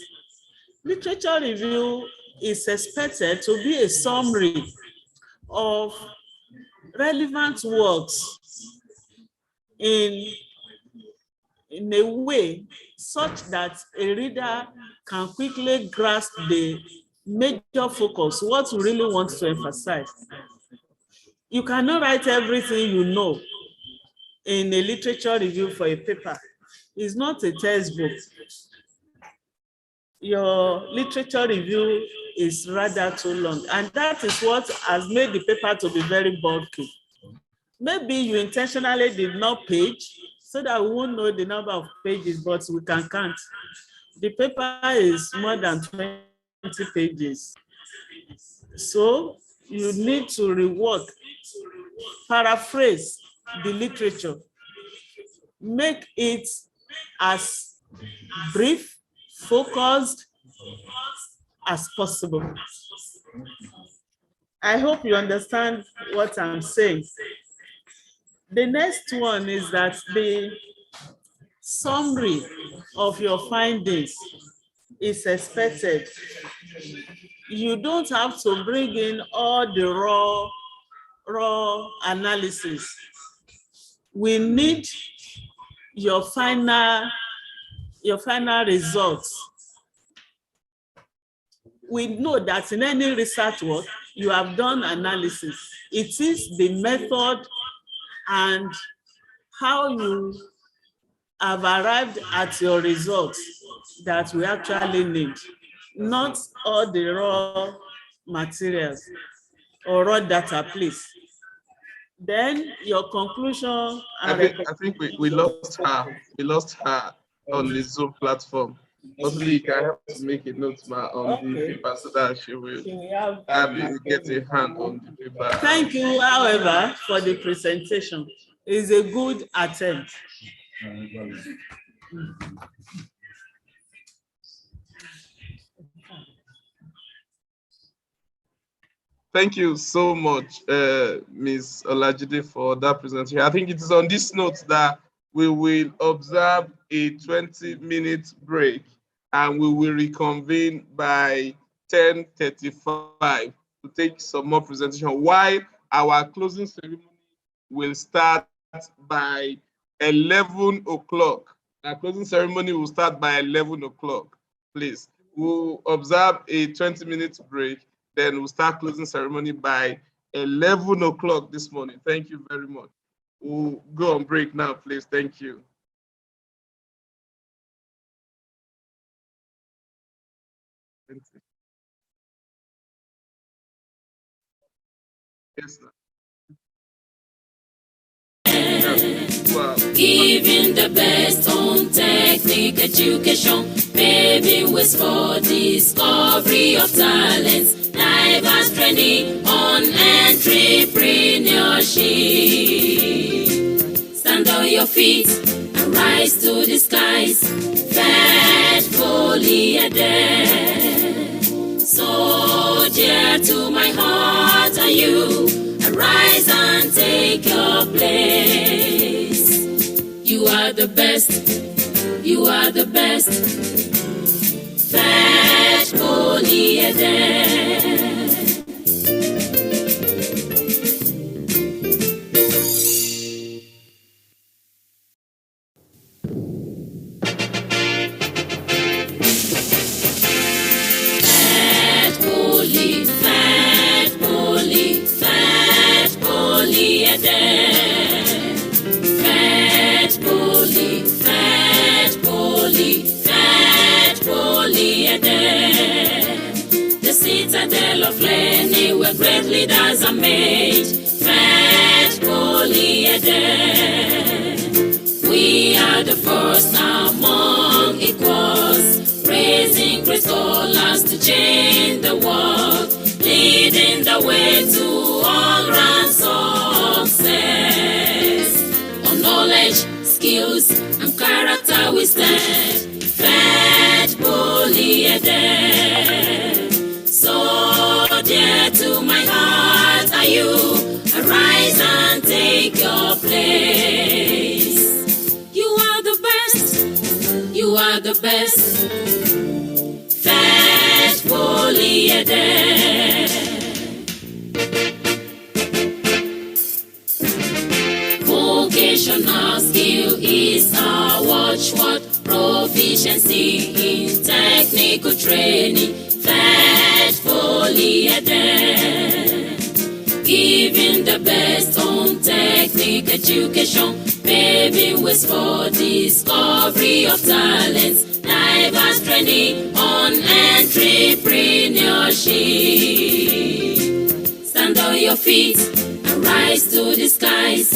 Literature review is expected to be a summary of relevant works in a way such that a reader can quickly grasp the major focus, what you really want to emphasize. You cannot write everything you know in a literature review for a paper. It's not a textbook. Your literature review is rather too long, and that is what has made the paper to be very bulky. Maybe you intentionally did not page so that we won't know the number of pages, but we can count. The paper is more than 20 pages. So you need to rework, paraphrase the literature, make it as brief, focused as possible. I hope you understand what I'm saying. The next one is that the summary of your findings is expected. You don't have to bring in all the raw analysis. We need your final results. We know that in any research work, you have done analysis. It is the method and how you have arrived at your results that we actually need, not all the raw materials or raw data, please. Then your conclusion. I think we lost her. We lost her on the Zoom platform. Possibly you can help to make a note on the paper so that she will get a hand on the paper. Thank you, however, for the presentation. It's a good attempt. Thank you so much, Ms. Olajide, for that presentation. I think it is on this note that we will observe a 20-minute break and we will reconvene by 10:35 to take some more presentation, while our closing ceremony will start by 11 o'clock. Our closing ceremony will start by 11 o'clock, please. We'll observe a 20-minute break, then we'll start closing ceremony by 11 o'clock this morning. Thank you very much. We'll go on break now, please. Thank you. Yes, sir. Wow. Giving the best on technique education, paving ways for discovery of talents, diverse training on entrepreneurship. Stand on your feet and rise to the skies. Fed Polyeden, so dear to my heart are you. Arise and take your place. You are the best. You are the best. Fed Polyeden. The citadel of learning where great leaders are made. Fed Polyeden. We are the first among equals, raising great scholars to change the world, leading the way to all-round success. On knowledge, skills, and character we stand. Fed Polyeden, so dear to my heart are you. Arise and take your place. You are the best. You are the best. Fed Polyeden. Vocational skill is our watchword. Proficiency in technical training. Fed Polyeden. Giving the best on technical education, paving ways for discovery of talents, diverse training on entrepreneurship. Stand on your feet and rise to the skies.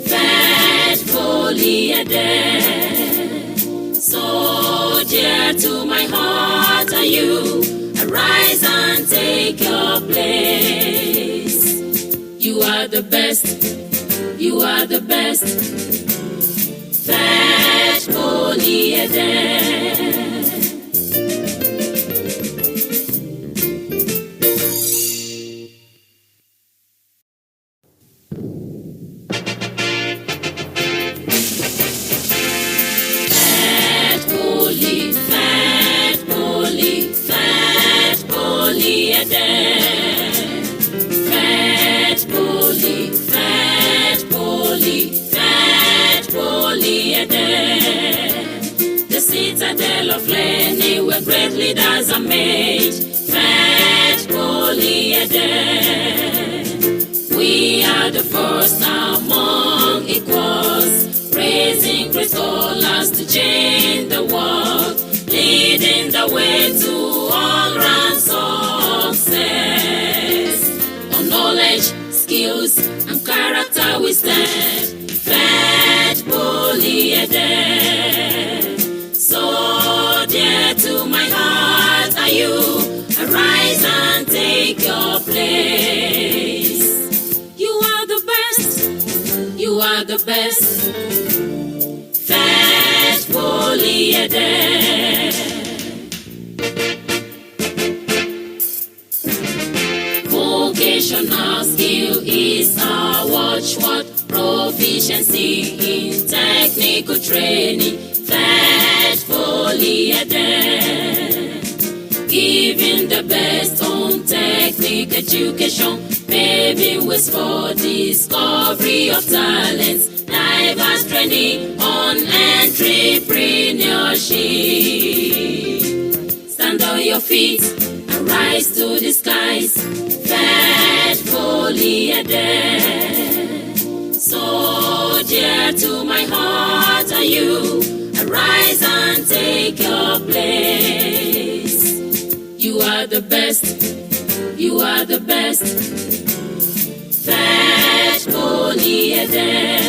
Fed Polyeden, so dear to my heart are you. Arise and take your place. You are the best. You are the best. Fed Polyeden. The citadel of learning where great leaders are made. Fetch Polyeden. We are the first among equals, raising great scholars to change the world, leading the way to all-round success. On knowledge, skills, and character we stand. Fetch Polyeden. So dear to my heart are you. Arise and take your place. You are the best. You are the best. Fetch Polyeden. Vocational skill is our watchword. Proficiency in technical training. Fetch Polyeden. Giving the best on technical education, paving ways for discovery of talents, diverse training on entrepreneurship. Stand on your feet and rise to the skies. Fetch Polyeden. So dear to my heart are you. Arise and take your place. You are the best. You are the best. Fetch Polyeden.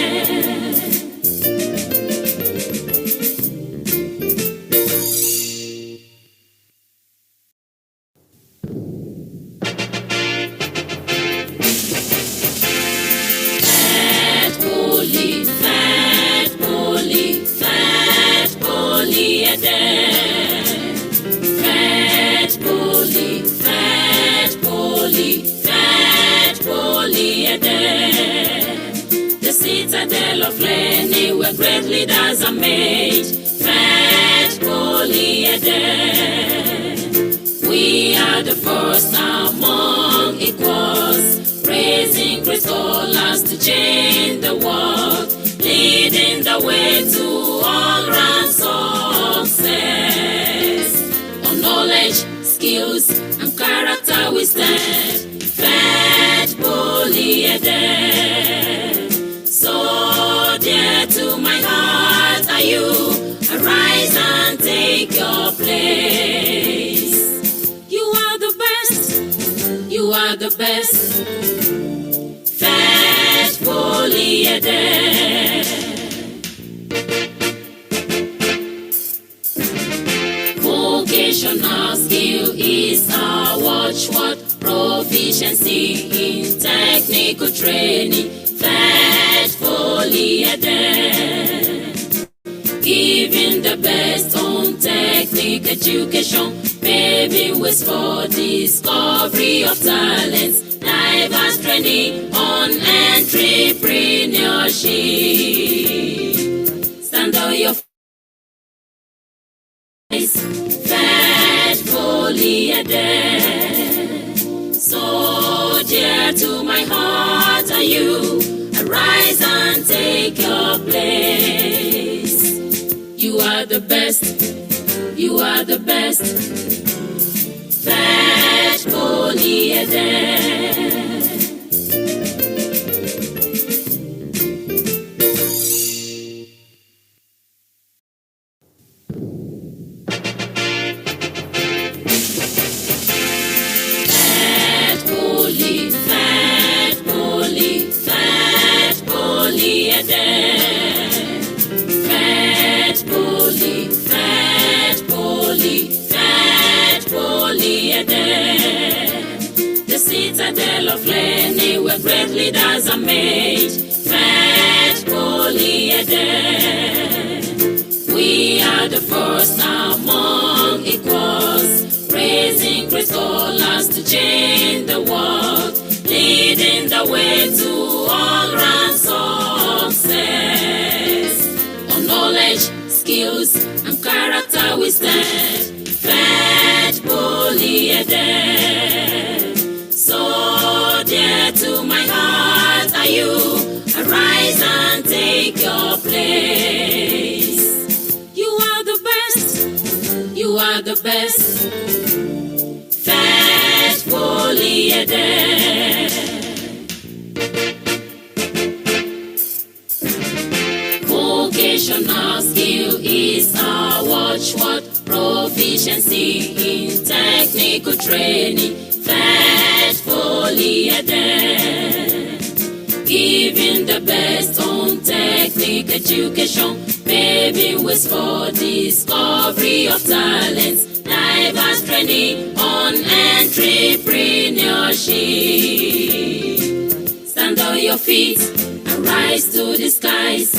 The citadel of learning where great leaders are made. Fetch Polyeden. We are the first among equals, raising great scholars to change the world, leading the way to all-round success. On knowledge, skills, and character we stand. Fetch Polyeden. So dear to my heart are you. Arise and take your place. You are the best. You are the best. Fetch Polyeden. Vocational skill is our watchword. Proficiency in technical training. Fetch Polyeden. Giving the best on technical education, paving ways for discovery of talents, diverse training on entrepreneurship. Stand on your face. Fetch Polyeden. So dear to my heart are you. Arise and take your place. You are the best. You are the best. Fetch Polyeden. The citadel of learning where great leaders are made. Fetch Polyeden. We are are the first among equals, raising great scholars to change the world, leading the way to all-round success. On knowledge, skills, and character we stand, faithfully adhered. So dear to my heart are you, arise and take your place. You are the best, you are the best, faithfully adhered. Vocational skill is our watchword, proficiency in technical training, faithfully adhered. Giving the best on technical education, paving ways for discovery of talents, diverse training on entrepreneurship. Stand on your feet and rise to the skies,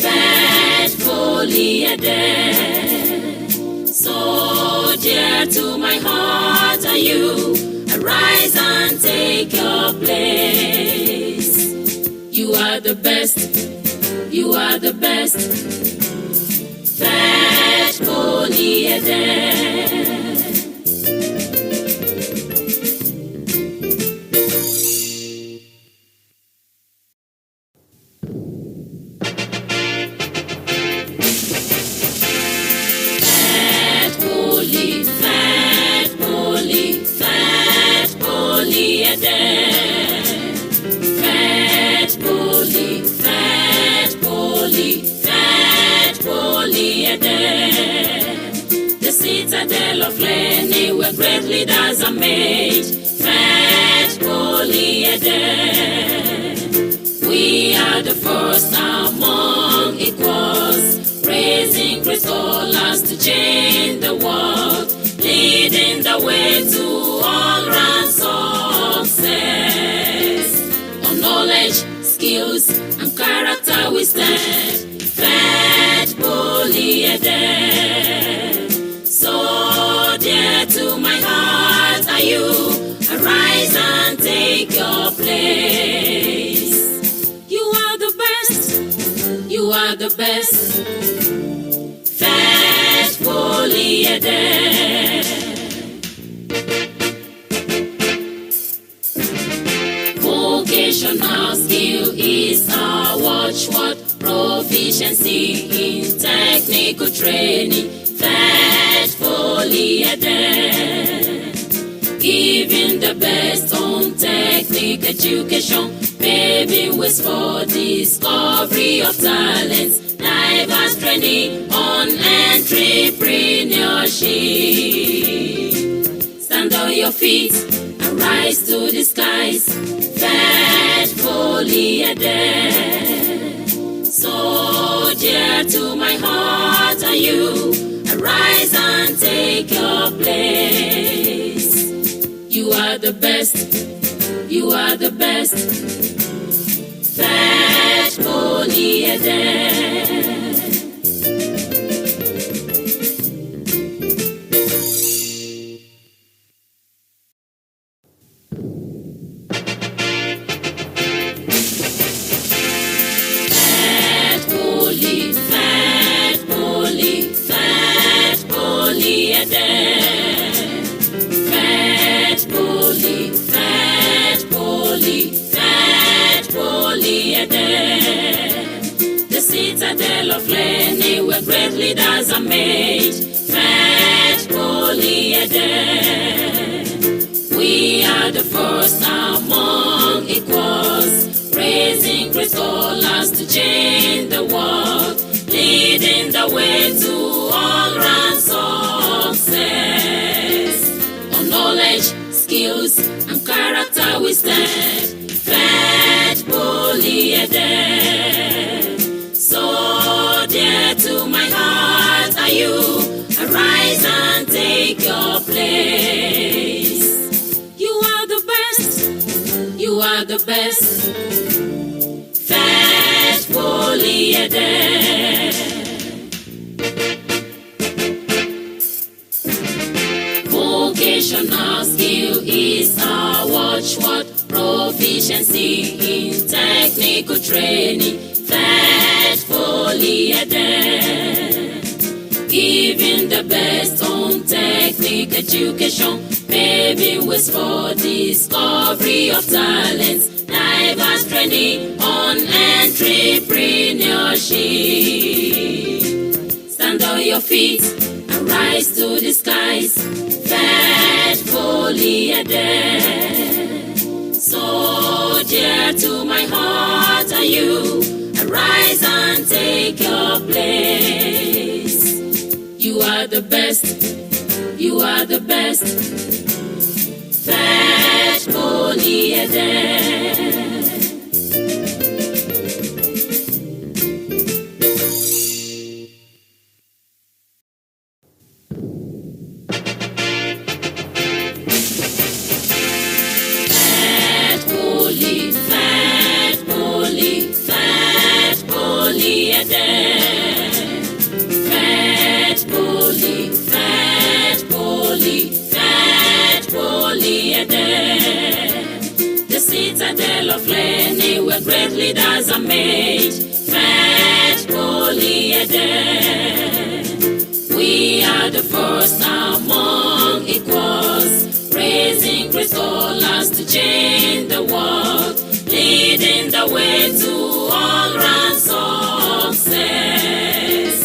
faithfully adhered. So dear to my heart are you, arise and take your place. You are the best, you are the best, faithfully adhered. The citadel of learning where great leaders are made, faithfully adhered. We are the first among equals, raising great scholars to change the world, leading the way to all-round success. On knowledge, skills, and character we stand, faithfully adhered. So dear to my heart are you, arise and take your place. You are the best, you are the best, faithfully adhered. Vocational skill is our watchword, proficiency in technical training, faithfully adhered. Giving the best on technical education, paving ways for discovery of talents, diverse training on entrepreneurship. Stand on your feet and rise to the skies, faithfully adhered. So dear to my heart are you, arise and take your place. You are the best, you are the best, faithfully adhered. The citadel of learning where great leaders are made, faithfully adhered. We are the first among equals, raising great scholars to change the world, leading the way to all-round success. On knowledge, skills, and character we stand, faithfully adhered. So dear to my heart are you, arise and take your place. You are the best, you are the best, faithfully adhered. training, faithfully adhere. Giving the best on technique education, paving ways for discovery of talents, diverse training on entrepreneurship. Stand on your feet and rise to the skies, faithfully adhere. So dear to my heart are you, arise and take your place. You are the best, you are the best, faithfully adhere. Of learning where great leaders are made, faithfully adhere. We are the first among equals, raising great scholars to change the world, leading the way to all-round success.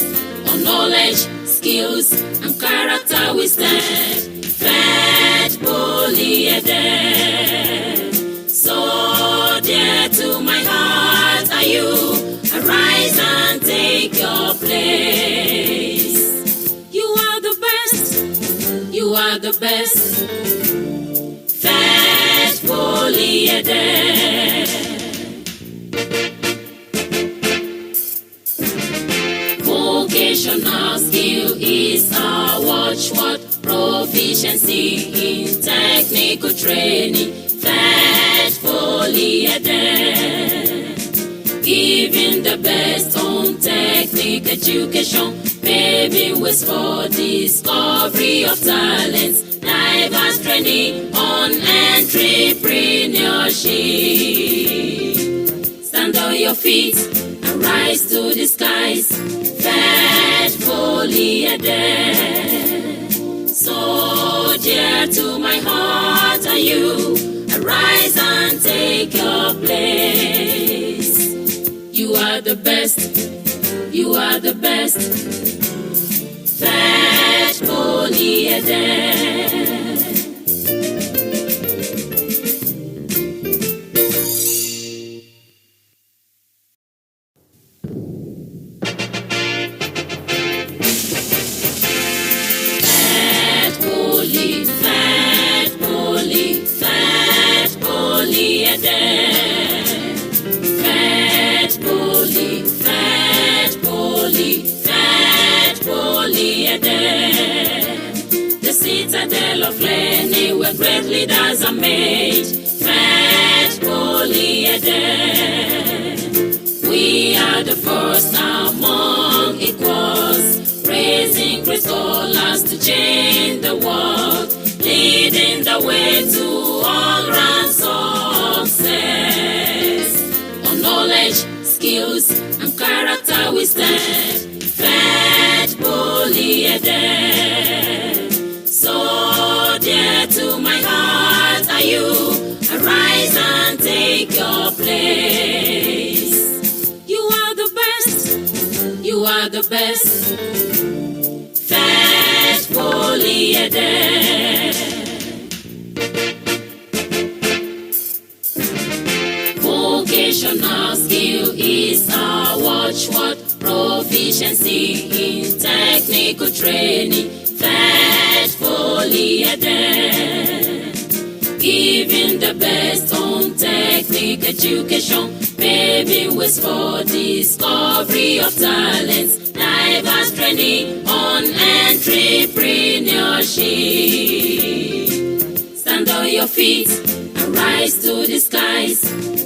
On knowledge, skills, and character we stand, faithfully adhere. So dear to my heart are you, arise and take your place. You are the best, you are the best, faithfully adhere. Vocational skill is our watchword, proficiency in technical training, faithfully adhere. Giving the best on technique education, paving ways for discovery of talents, diverse training on entrepreneurship. Stand on your feet and rise to the skies, faithfully adhere. So dear to my heart are you, arise and take your place. You are the best, you are the best, faithfully adhere. The citadel of learning where great leaders are made, faithfully adhere. We are the first among equals, raising great scholars to change the world, leading the way to all-round success. On knowledge, skills, and character we stand, faithfully adhere. So dear to my heart are you, arise and take your place. You are the best, you are the best, faithfully adhere. Vocational skill is our watchword, proficiency in technical training, faithfully adhere. Giving the best on technique education, paving ways for discovery of talents, diverse training on entrepreneurship. Stand on your feet and rise to the skies,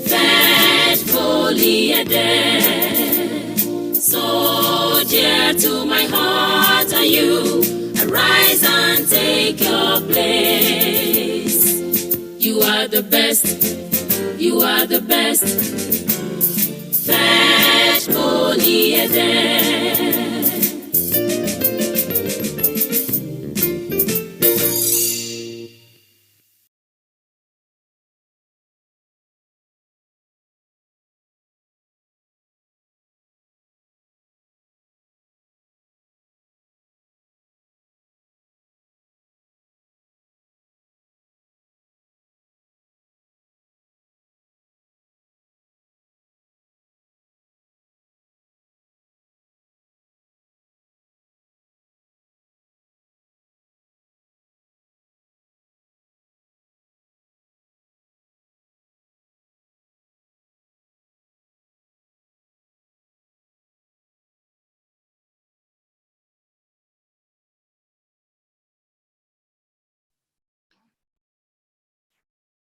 faithfully adhere. So dear to my heart are you, arise and take your place. You are the best, you are the best, Fetch Boni Ede.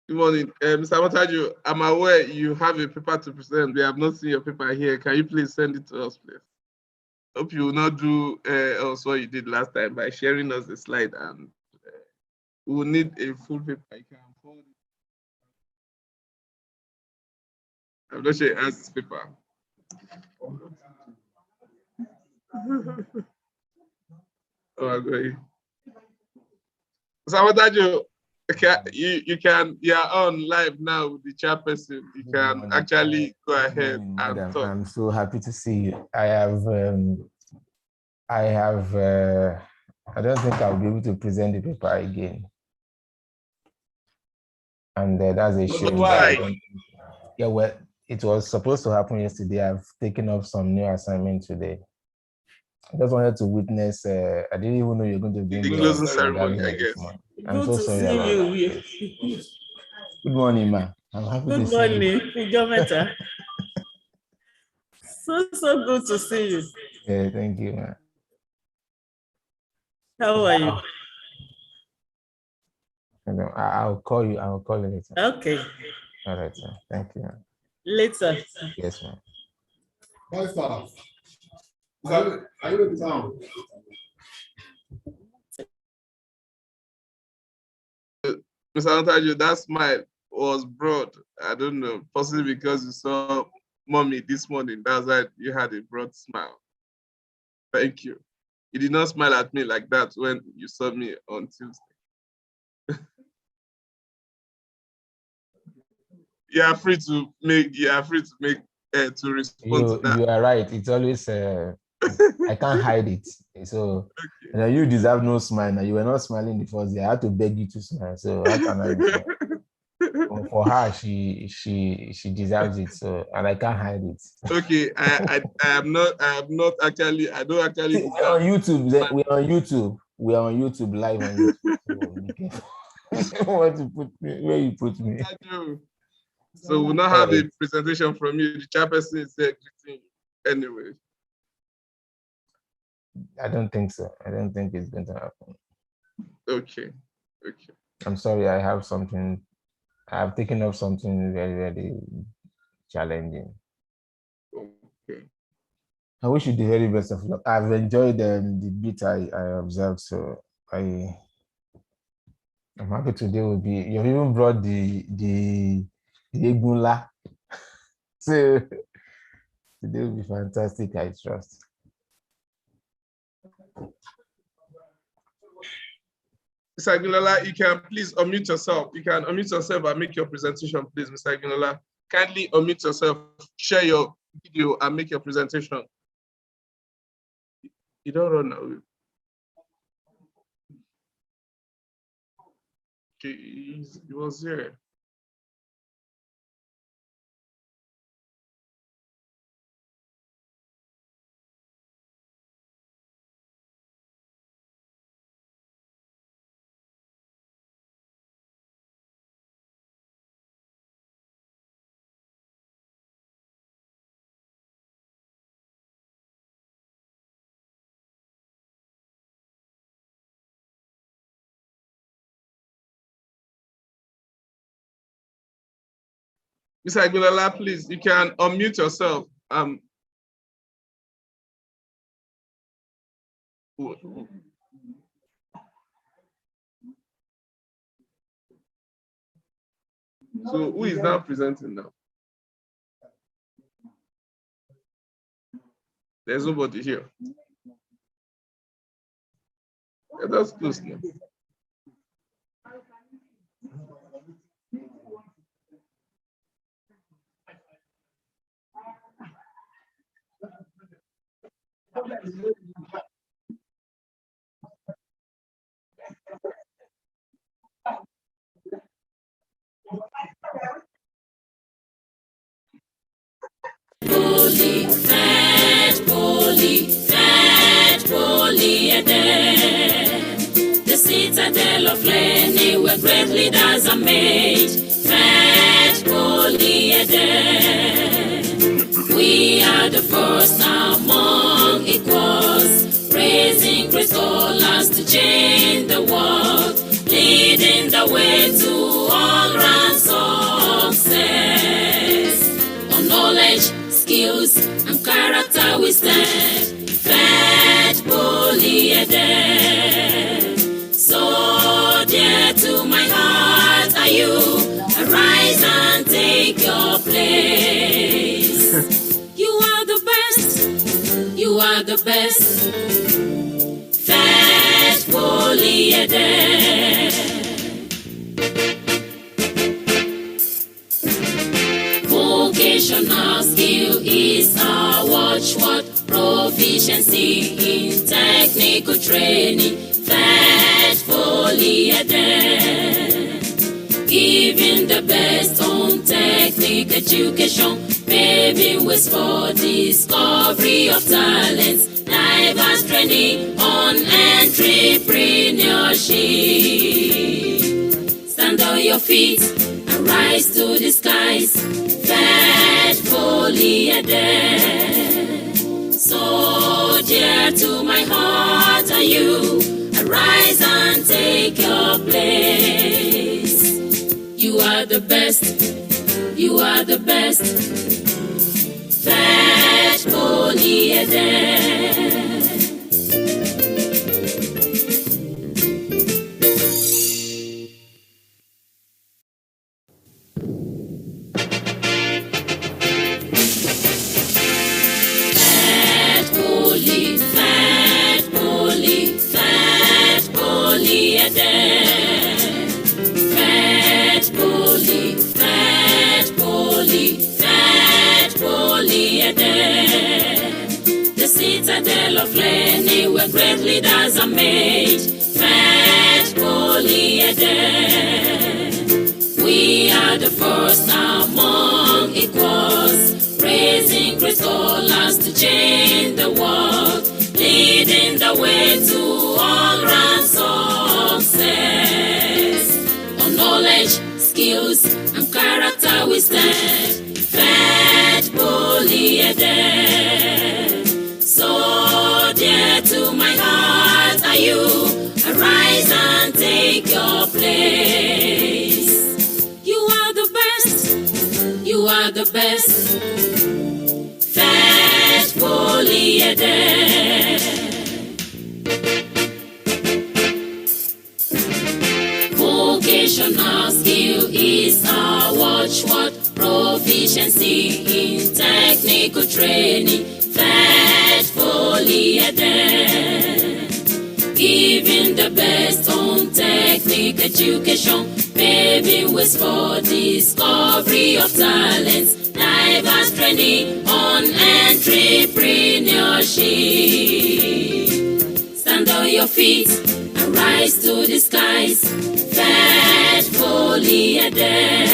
Good morning. Mr. Mataju, I'm aware you have a paper to present. We have not seen your paper here. Can you please send it to us, please? Hope you will not do also what you did last time by sharing us the slide, and we will need a full paper. I can hold it. I'm not sure it has this paper. Oh, I'm going. Mr. Mataju, you're on live now with the chairperson. You can actually go ahead and Madam, talk. I'm so happy to see you. I don't think I'll be able to present the paper again. And that's a shame. Why? Yeah, well, it was supposed to happen yesterday. I've taken up some new assignment today. I just wanted to witness, I didn't even know you're going to be The closing ceremony, I guess. I'm so sorry about that. Good morning, ma. I'm happy to see you. Good morning. So good to see you. Yeah, thank you, ma. How are you? I'll call you. I'll call you later. Okay. All right, sir. Thank you. Later. Yes, ma'am. Bye, sir. Are you in town? Mr. Antaju, that smile was broad. I don't know, possibly because you saw mommy this morning. That's why you had a broad smile. Thank you. You did not smile at me like that when you saw me on Tuesday. You are free to make to respond to that. You are right. It's always I can't hide it. So okay. You deserve no smile. Now you were not smiling the first day. I had to beg you to smile. So how can I? For her, she deserves it. So and I can't hide it. Okay, I am not actually. I don't actually. See, we're on YouTube. We're on YouTube live on YouTube. So want to put me where you put me. I do. So we'll not have a presentation from you. The chairperson is greeting you anyway. I don't think so. I don't think it's going to happen. Okay. I'm sorry. I have taken up something very, very challenging. Okay. I wish you the very best of luck. I've enjoyed the bit I observed, so I'm happy today will be. You've even brought the Egunla. So today will be fantastic, I trust. Mr. Aguilera, you can please unmute yourself. You can unmute yourself and make your presentation, please, Mr. Aguilera. Kindly unmute yourself, share your video and make your presentation. You don't run away. Okay, he was here. Mr. Aguilera, please, you can unmute yourself. So who is now presenting now? There's nobody here. Yeah, that's close now. The citadel of learning where great leaders are made. Fetch Polyeden. We are the first among equals, raising great scholars to change the world, leading the way to all-round success. On knowledge, skills, and character we stand. Fetch Polyeden. So dear to my heart are you. Arise and take your place. You are the best. You are the best. Fetch Polyeden. Vocational skill is our watchword. Proficiency in technical training. Fetch Polyeden. Giving the best on technical education, paving ways for discovery of talents, diverse training on entrepreneurship. Stand on your feet and rise to the skies. Fetch Polyeden. So dear to my heart are you. Arise and take your place. You are the best. You are the best. Fetch Polyeden. The citadel of learning where great leaders are made. Fetch Polyeden. We are the first among equals, raising great scholars to change the world, leading the way to all-round success. On knowledge, skills, and character we stand. Fetch Polyeden. So dear to my heart are you. Arise and take your place. You are the best. You are the best. Fetch Polyeden. Vocational skill is our watchword. Proficiency in technical training. Fetch Polyeden. Giving the best on technical education, paving ways for discovery of talents, diverse training on entrepreneurship. Stand on your feet and rise to the skies. Fetch Polyeden.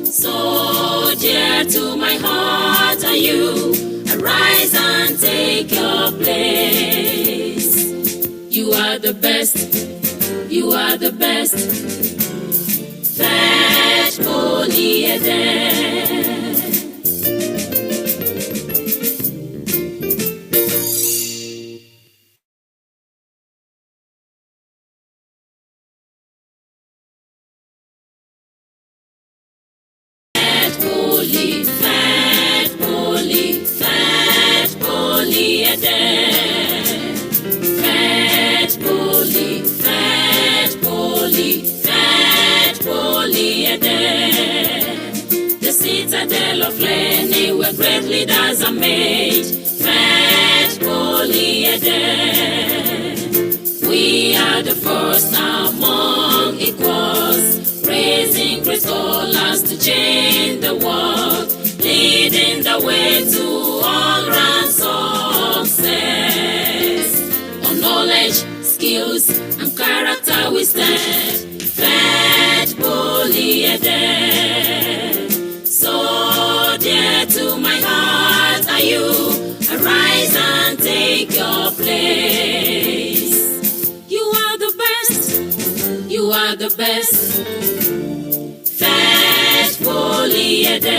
So dear to my heart are you. Arise and take your place. You are the best. You are the best. Fetch Polyeden. The citadel of learning where great leaders are made. We are the first among equals, raising great scholars to change the world, leading the way to all-round success. On knowledge, skills, and character we stand, Fed Polyeder. So dear to my heart are you, arise and take your place. You are the best, you are the best. Fed Polyeder.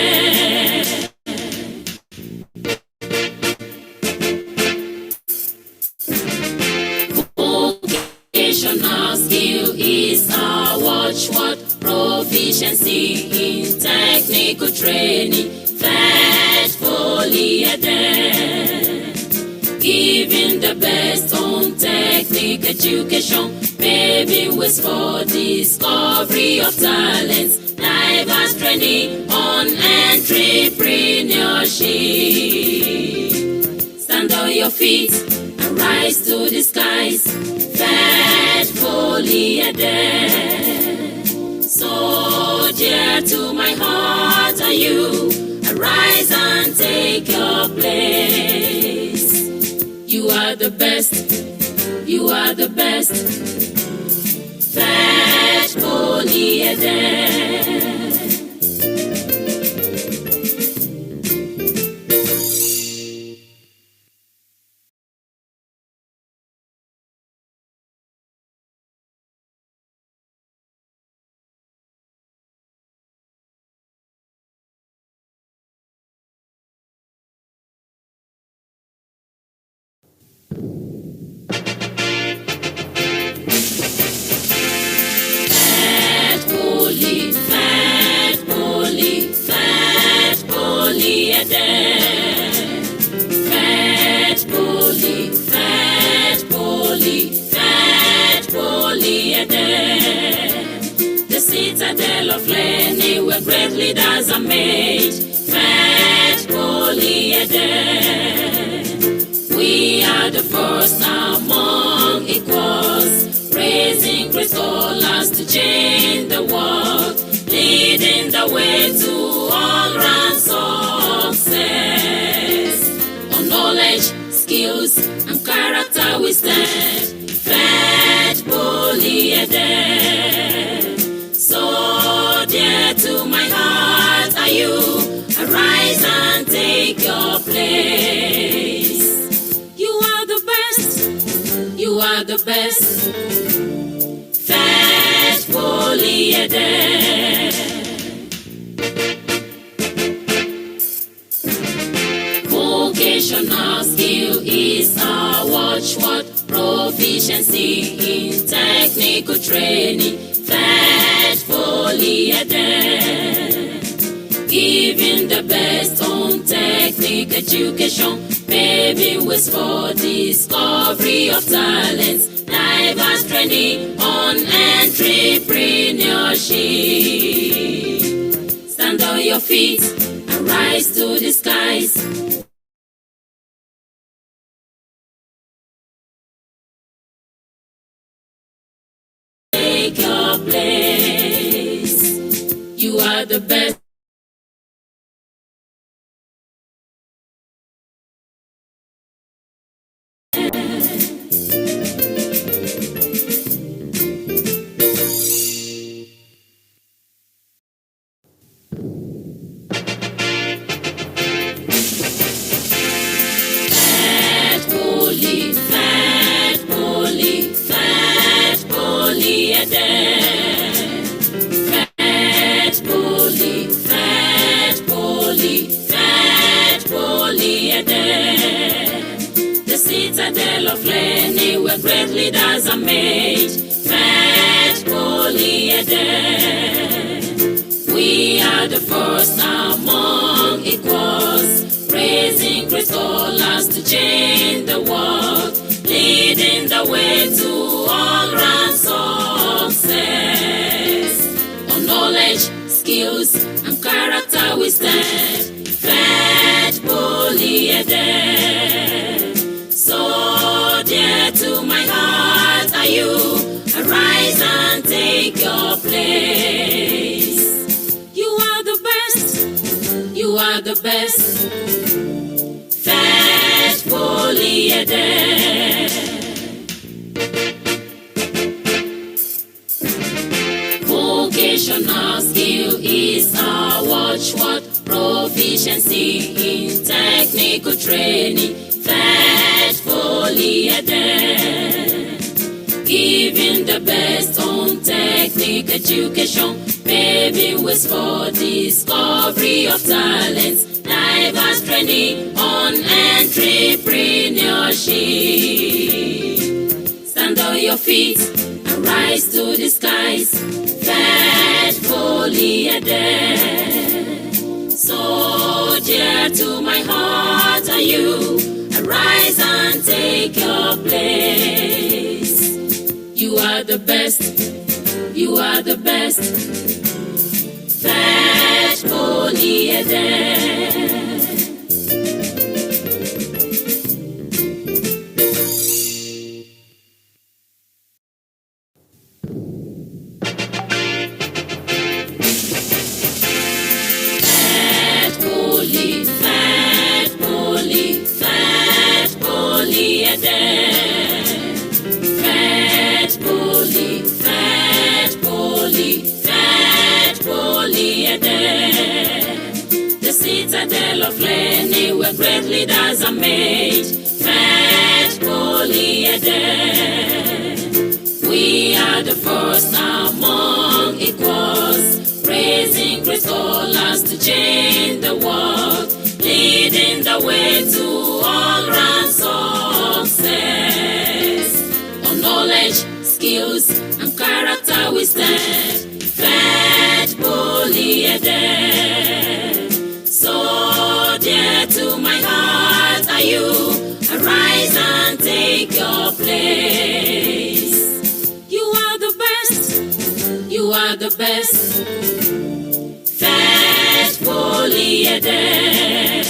Vocational skill is our watchword, proficiency in technical training. Fed Polyeder. Giving the best on technical education, paving ways for discovery of talents, diverse training on entrepreneurship. Stand on your feet and rise to the skies, Fed Polyeder. So dear to my heart are you, arise and take your place. You are the best, you are the best. Fed Polyeder. The citadel of learning where great leaders are made, Fed Polyeder. We are the first among equals, raising great scholars to change the world, leading the way to all-round success. On knowledge, skills, and character we stand, Fed Polyeder. So dear to my heart are you, arise and take your place. You are the best, you are the best. Fed Polyeder. Vocational skill is our watchword, proficiency in technical training. Fed Polyeder. Giving the best on technical education, paving ways for discovery of talents, diverse training on entrepreneurship. Stand on your feet and rise to the skies. Take your place. You are the best. The citadel of learning where great leaders are made, Fed Polyeder. We are the first among equals, raising great scholars to change the world, leading the way to all-round success. On knowledge, skills, and character we stand, Fed Polyeder. Vocational skill is our watchword. Proficiency in technical training, faithfully adhere. Giving the best on technical education, paving ways for discovery of talents, diverse training on entrepreneurship. Stand on your feet and rise to the skies, faithfully adhere. So dear to my heart are you, arise and take your place. You are the best, you are the best, faithfully adhere. The citadel of learning where great leaders are made, faithfully adhere. We are the first among equals, raising great scholars to change the world, leading the way to all-round success. On knowledge, skills, and character we stand, faithfully adhere. So dear to my heart are you, arise and take your place. You are the best, you are the best, faithfully adhere.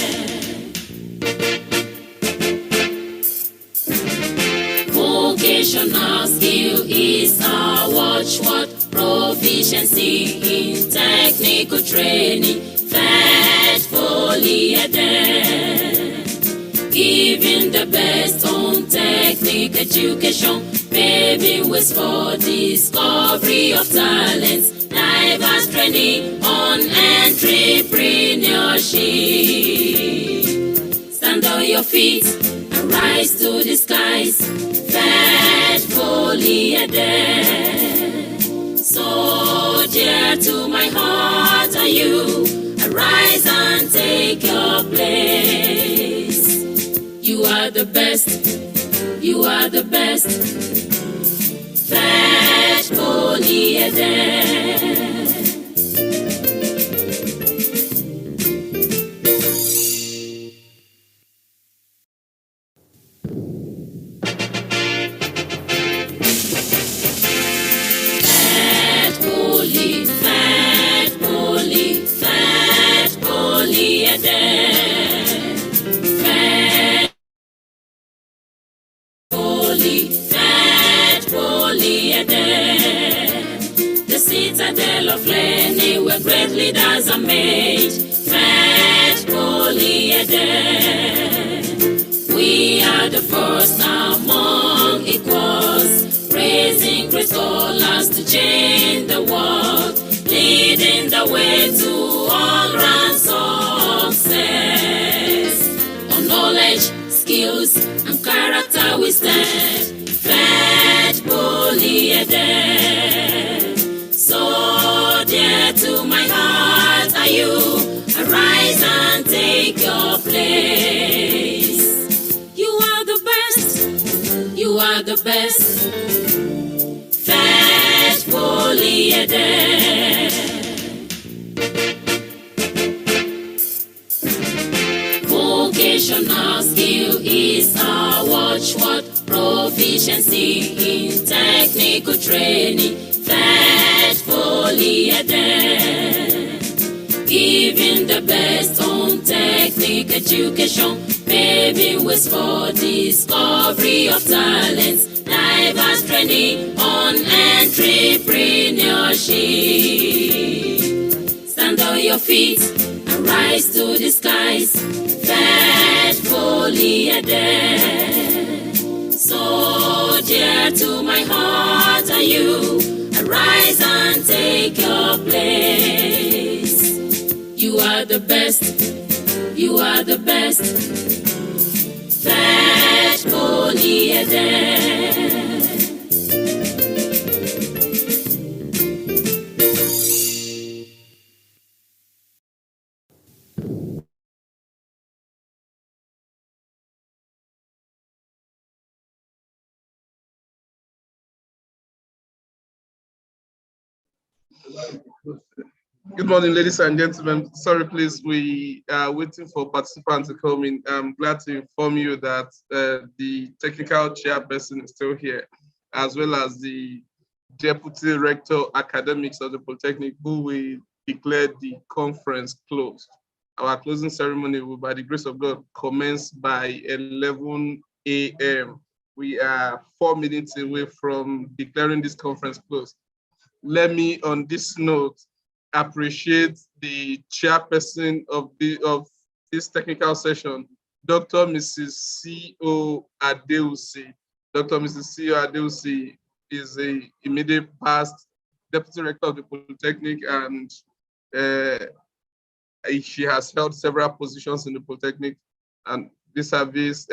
Vocational skill is our watchword. Proficiency in technical training, faithfully adhere. Giving the best on technical education, paving ways for discovery of talents, diverse training on entrepreneurship. Stand on your feet and rise to the skies, faithfully adhere. So dear to my heart are you, arise and take your place. You are the best, you are the best, faithfully adhere. The citadel of learning where great leaders are made, faithfully adhere. We are the first among equals, raising great scholars to change the world, leading the way to all-round success. On knowledge, skills, and character we stand, faithfully adhere. So dear to my heart are you, arise and take your place. You are the best, you are the best, faithfully adhere. Vocational skill is our watchword. Proficiency in technical training, faithfully adhere. Giving the best on technical education, paving ways for discovery of talents, diverse training on entrepreneurship. Stand on your feet and rise to the skies, faithfully adhere. dear to my heart are you. Arise and take your place. You are the best. You are the best. Fetch Holy Eden. Good morning, ladies and gentlemen. Sorry, please, we are waiting for participants to come in. I'm glad to inform you that the technical chairperson is still here, as well as the deputy rector academics of the Polytechnic, who will declare the conference closed. Our closing ceremony will, by the grace of God, commence by 11 a.m. We are 4 minutes away from declaring this conference closed. Let me, on this note, appreciate the chairperson of this technical session, Dr. Mrs. C.O. Adeusi. Dr. Mrs. C.O. Adeusi is a immediate past deputy rector of the Polytechnic, and she has held several positions in the Polytechnic, and this service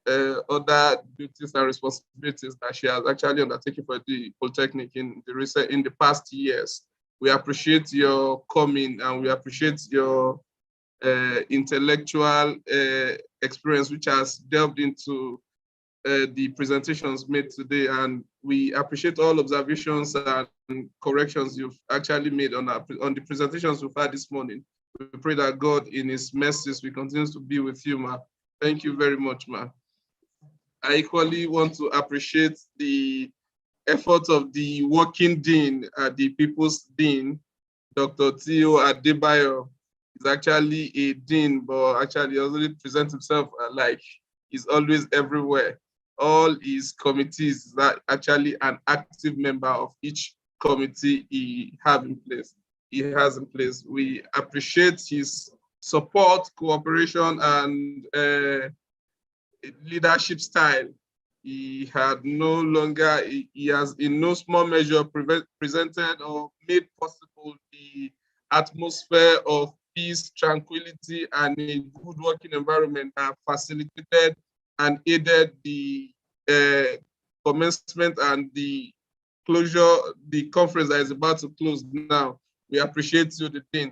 other duties and responsibilities that she has actually undertaken for the Polytechnic in the past years. We appreciate your coming, and we appreciate your intellectual experience, which has delved into the presentations made today. And we appreciate all observations and corrections you've actually made on the presentations we've had this morning. We pray that God, in His mercies, will continue to be with you, ma. Thank you very much, ma. I equally want to appreciate the efforts of the working dean, the People's Dean, Dr. Theo Adebayo. He's actually a dean, but actually he already presents himself like he's always everywhere. All his committees are actually an active member of each committee he has in place. We appreciate his support, cooperation, and leadership style. He has in no small measure presented or made possible the atmosphere of peace, tranquility, and a good working environment that facilitated and aided the commencement and the closure, the conference that is about to close now. We appreciate you, the Dean.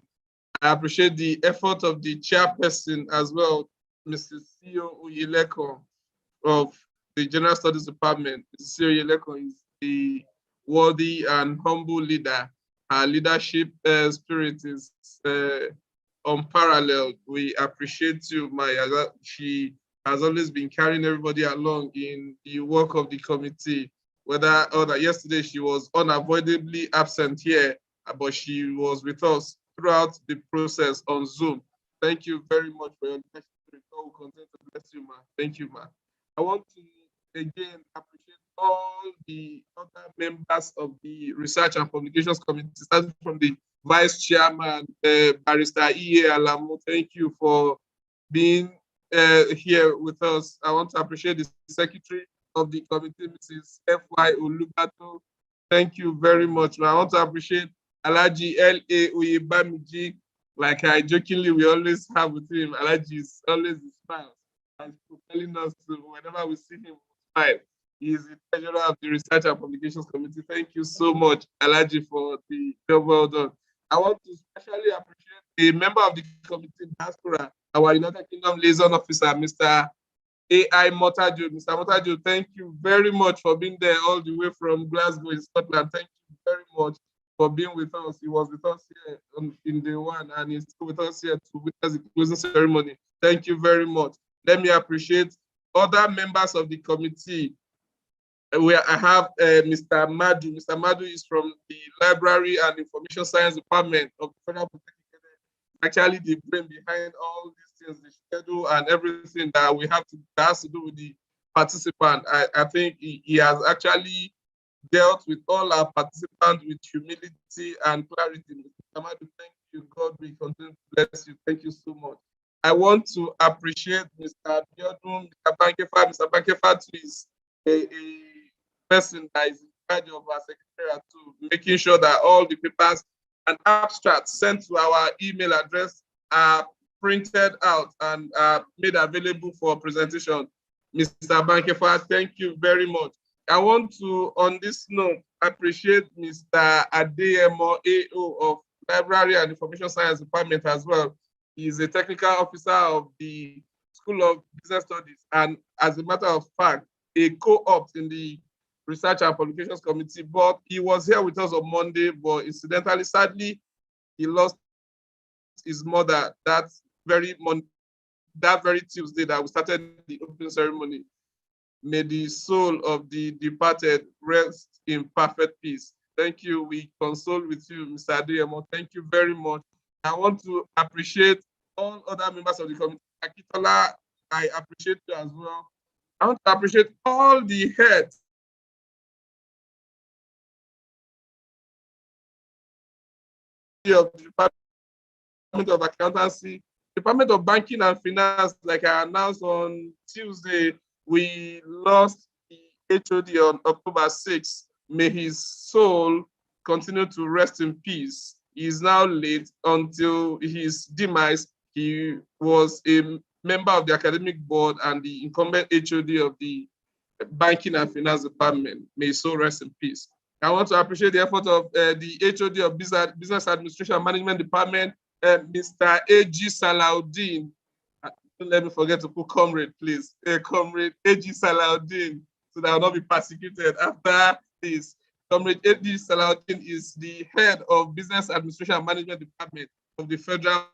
I appreciate the effort of the chairperson as well, Mrs. C.O. Oyelekon of the General Studies Department. Mrs. C.O. Oyelekon is a worthy and humble leader. Her leadership spirit is unparalleled. We appreciate you, Maya. She has always been carrying everybody along in the work of the committee. Whether or that yesterday she was unavoidably absent here, but she was with us throughout the process on Zoom. Thank you very much for your leadership. God will continue to bless you, ma. Thank you, ma. I want to again appreciate all the other members of the Research and Communications Committee, starting from the Vice Chairman, Barrister E.A. Alamu. Thank you for being here with us. I want to appreciate the Secretary of the committee, Mrs. F.Y. Olubato. Thank you very much. I want to appreciate Alhaji L.A. Oyebamiji. Like I jokingly we always have with him, Alhaji is always smiles and telling us to, whenever we see him, smile. He is the treasurer of the Research and Publications Committee. Thank you so much, Alhaji, for the job well done. I want to especially appreciate a member of the committee, Diaspora, our United Kingdom liaison officer, Mr. A.I. Motajo. Mr. Motajo, thank you very much for being there all the way from Glasgow in Scotland. Thank you very much for being with us. He was with us here in day one, and he's still with us here to witness the closing ceremony. Thank you very much. Let me appreciate other members of the committee. I have Mr. Madu. Mr. Madu is from the Library and Information Science Department of the Federal Polytechnic. Actually, the brain behind all these things, the schedule and everything that we have to that has to do with the participant. I think he has actually dealt with all our participants with humility and clarity. Mr. Madu, thank you. God will continue to bless you. Thank you so much. I want to appreciate Mr. Abiodun, Mr. Bankefa. Mr. Bankefa is a person that is in charge of our secretariat to making sure that all the papers and abstracts sent to our email address are printed out and made available for presentation. Mr. Bankefa, thank you very much. I want to, on this note, appreciate Mr. Adeyemo AO of Library and Information Science Department as well. He's a technical officer of the School of Business Studies, and as a matter of fact, a co-opt in the Research and Publications Committee, but he was here with us on Monday, but incidentally, sadly, he lost his mother that very Tuesday that we started the opening ceremony. May the soul of the departed rest in perfect peace. Thank you. We console with you, Mr. Adeyemo. Thank you very much. I want to appreciate all other members of the committee. Akitola, I appreciate you as well. I want to appreciate all the heads of the Department of Accountancy, Department of Banking and Finance. Like I announced on Tuesday, we lost the HOD on October 6th. May his soul continue to rest in peace. He is now late. Until his demise, he was a member of the academic board and the incumbent HOD of the Banking and Finance Department. May his soul rest in peace. I want to appreciate the effort of the HOD of Business Administration and Management Department, Mr. A.G. Salahuddin. Don't let me forget to put comrade, please. Comrade A.G. Salahuddin, so that I will not be persecuted after this. Comrade A.G. Salahuddin is the head of Business Administration and Management Department of the Federal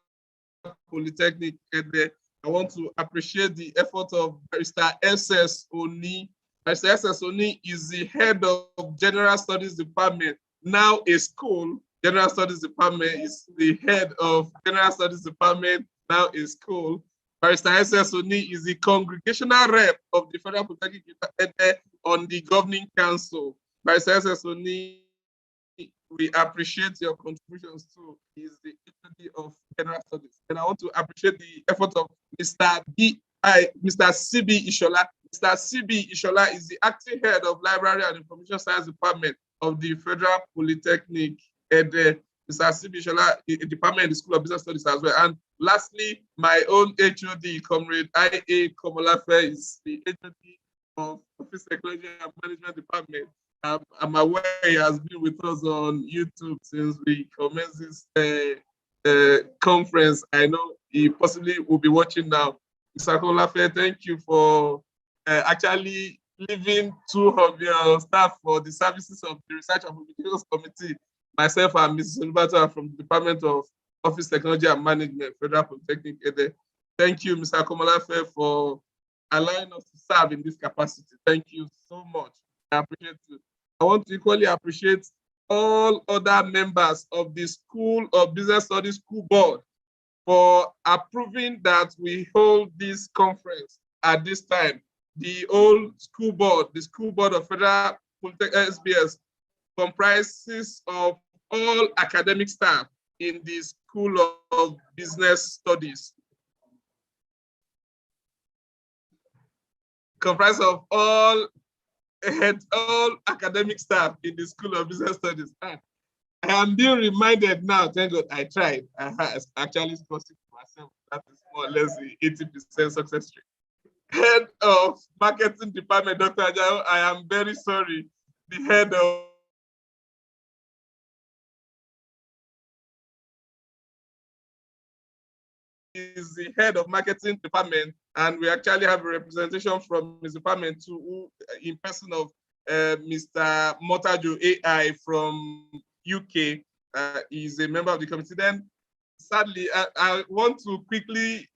Polytechnic. And I want to appreciate the effort of Barrister S.S. Oni. Barrister S.S. Oni is the head of General Studies Department, now a school. General Studies Department is the head of General Studies Department, now a school. Barrister S.S. Oni is the congregational rep of the Federal Polytechnic on the governing council. Barrister S.S. Oni, we appreciate your contributions too. He is the HOD of General Studies. And I want to appreciate the effort of Mr. C.B. Ishola. Mr. C.B. Ishola is the acting head of Library and Information Science Department of the Federal Polytechnic. And Mr. C.B. Ishola, the department in the School of Business Studies as well. And lastly, my own HOD, Comrade I.A. Komolafe, is the HOD of Office Technology and Management Department. I'm aware he has been with us on YouTube since we commenced this conference. I know he possibly will be watching now. Mr. Komolafe, thank you for actually leaving two of your staff for the services of the Research and Publications Committee. Myself and Mrs. Olubata from the Department of Office Technology and Management, Federal Polytechnic. Thank you, Mr. Komolafe, for allowing us to serve in this capacity. Thank you so much. I appreciate it. I want to equally appreciate all other members of the School of Business Studies School Board for approving that we hold this conference at this time. The old school board, the School Board of Federal Polytechnic SBS, comprises of all academic staff in the School of Business Studies. Comprised of all academic staff in the School of Business Studies. I am being reminded now, thank God I tried. I actually scored it myself. That is more or less the 80% success rate. Head of Marketing Department, Dr. Ajayo, I am very sorry. The head of is the head of Marketing Department, and we actually have a representation from his department too, in person of Mr. Motajo AI from UK. He's a member of the committee. Then, sadly, I want to quickly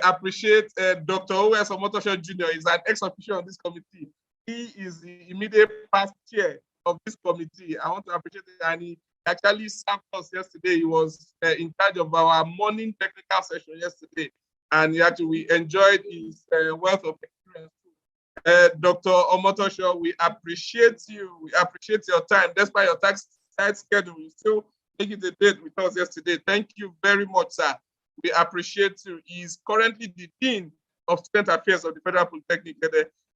appreciate Dr. O.S. Omotosho Jr. He's an ex-official on this committee. He is the immediate past chair of this committee. I want to appreciate it, and he actually served us yesterday. He was in charge of our morning technical session yesterday, and we enjoyed his wealth of experience. Dr. Omotosho, we appreciate you. We appreciate your time. Despite your tight schedule, you still making the date with us yesterday. Thank you very much, sir. We appreciate you. He is currently the Dean of Student Affairs of the Federal Polytechnic.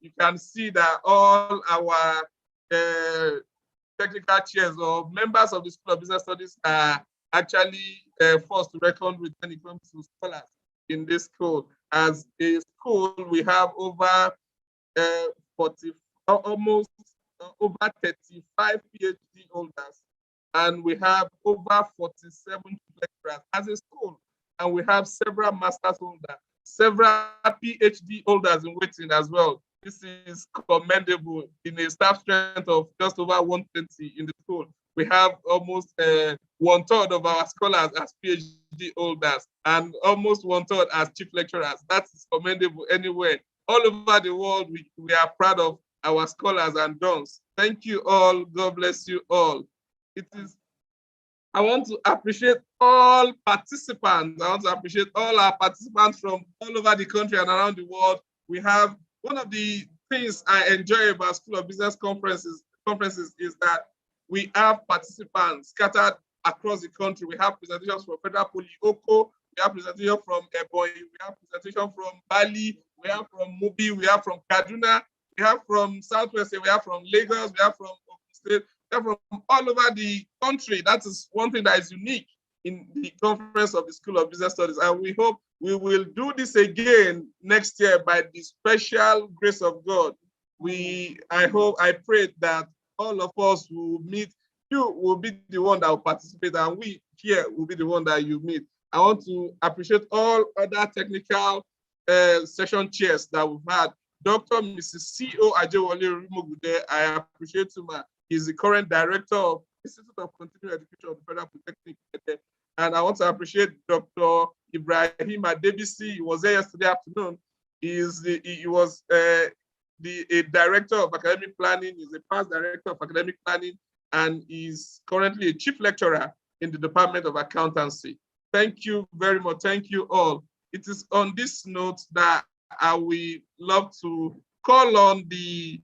You can see that all our technical chairs or members of the School of Business Studies are actually forced to reckon with when it comes to scholars in this school. As a school, we have over 40, almost over 35 PhD holders, and we have over 47 lecturers as a school, and we have several master's holders, several PhD holders in waiting as well. This is commendable in a staff strength of just over 120 in the school. We have almost 1/3 of our scholars as PhD holders and almost 1/3 as chief lecturers. That is commendable anywhere. All over the world, we are proud of our scholars and dons. Thank you all. God bless you all. I want to appreciate all participants. I want to appreciate all our participants from all over the country and around the world. We have one of the things I enjoy about School of Business conferences is that we have participants scattered across the country. We have presentations from Federal Poly Oko, we have presentation from Ebonyi, we have presentation from Bali, we have from Mubi, we have from Kaduna, we have from Southwest, we have from Lagos, we have from Ogun State, we have from all over the country. That is one thing that is unique in the conference of the School of Business Studies. And we hope we will do this again next year by the special grace of God. I pray that all of us will meet. You will be the one that will participate, and we here will be the one that you meet. I want to appreciate all other technical session chairs that we've had. Dr. Mrs. C.O. Ajewole Rimogude, I appreciate him. He's the current director of Institute of Continuing Education of the Federal Polytechnic. And I want to appreciate Dr. Ibrahim Adebisi. He was there yesterday afternoon. He was a director of academic planning. He's a past director of academic planning, and is currently a chief lecturer in the Department of Accountancy. Thank you very much. Thank you all. It is on this note that I will love to call on the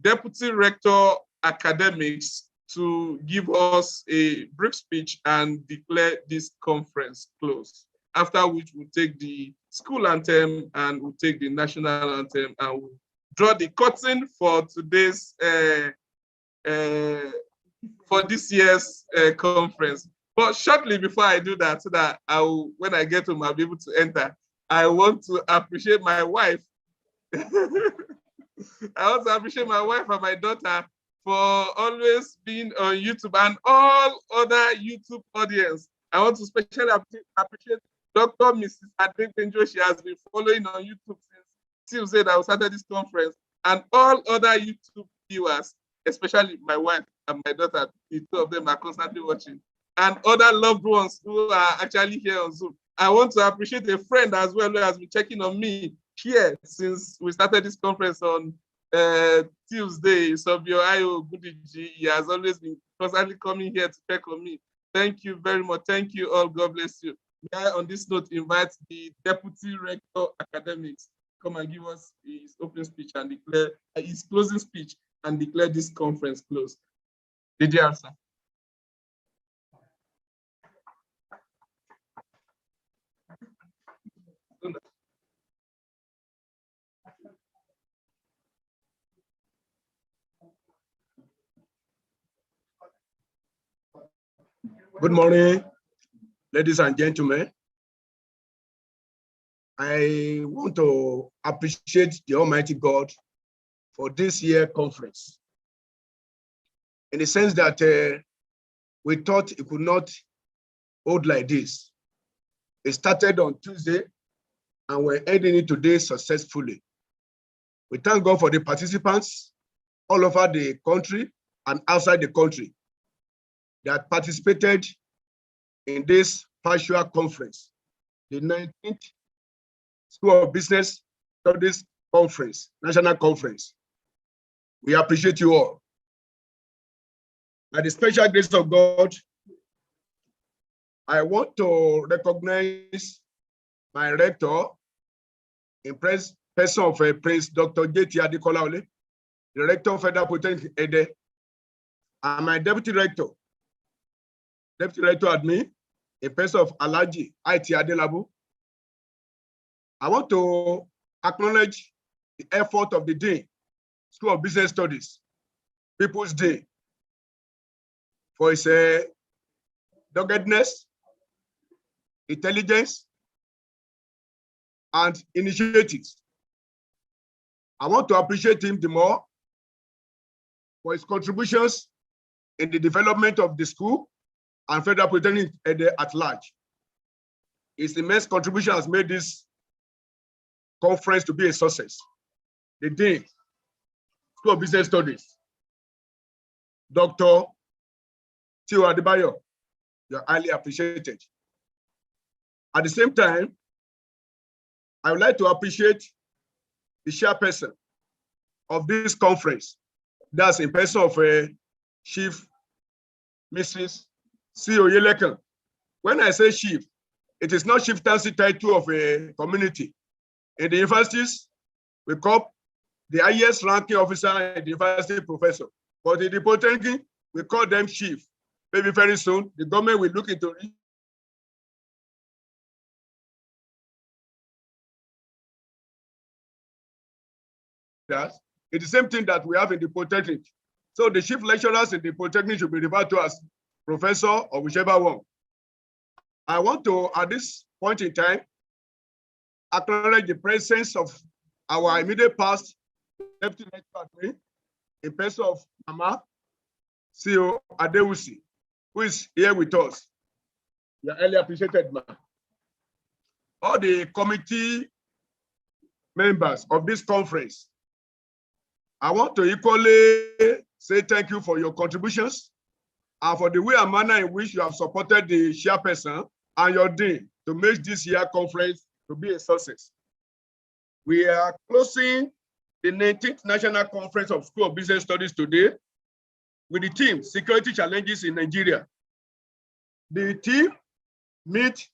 Deputy Rector Academics to give us a brief speech and declare this conference closed. After which we'll take the school anthem and we'll take the national anthem and we'll draw the curtain for today's, for this year's conference. But shortly before I do that, so that when I get home, I'll be able to enter, I want to appreciate my wife. I want to appreciate my wife and my daughter for always being on YouTube and all other YouTube audience. I want to especially appreciate Dr. Mrs. Adebenjo. She has been following on YouTube since Tuesday that we started this conference, and all other YouTube viewers, especially my wife and my daughter. The two of them are constantly watching, and other loved ones who are actually here on Zoom. I want to appreciate a friend as well who has been checking on me here since we started this conference on Tuesday. Sobio Ayo Budiji. He has always been constantly coming here to check on me. Thank you very much. Thank you all. God bless you. May I, on this note, invite the Deputy Rector Academics come and give us his opening speech and declare his closing speech and declare this conference closed. Did you answer? Good morning, ladies and gentlemen. I want to appreciate the Almighty God for this year's conference, in the sense that we thought it could not hold like this. It started on Tuesday, and we're ending it today successfully. We thank God for the participants all over the country and outside the country that participated in this virtual conference, the 19th School of Business Studies Conference, National Conference. We appreciate you all. By the special grace of God, I want to recognize my rector in person of Prince Dr. J.T. Adekola, the rector of Federal Polytechnic Ede, and my deputy rector admin, in person of Alhaji I.T. Adelabu. I want to acknowledge the effort of the Dean, School of Business Studies, People's Day for his doggedness, intelligence, and initiatives. I want to appreciate him the more for his contributions in the development of the school and Federal Polytechnic at large. His immense contribution has made this conference to be a success. The Dean, School of Business Studies, Dr. Tio Adebayo, you're highly appreciated. At the same time, I would like to appreciate the chairperson of this conference. That's in person of Chief Mrs. C. Oyelekan. When I say chief, it is not chieftaincy title of a community. In the universities, we call the highest ranking officer and the university professor. But in the Polytechnic, we call them chief. Maybe very soon, the government will look into it. It's the same thing that we have in the Polytechnic. So the chief lecturers in the Polytechnic should be referred to as professor or whichever one. I want to, at this point in time, acknowledge the presence of our immediate past deputy lecturer in person of Mama CEO Adewusi, who is here with us. You are highly appreciated, ma'am. All the committee members of this conference, I want to equally say thank you for your contributions and for the way and manner in which you have supported the chairperson and your dean to make this year conference to be a success. We are closing the 19th National Conference of School of Business Studies today with the theme, Security Challenges in Nigeria. The theme meets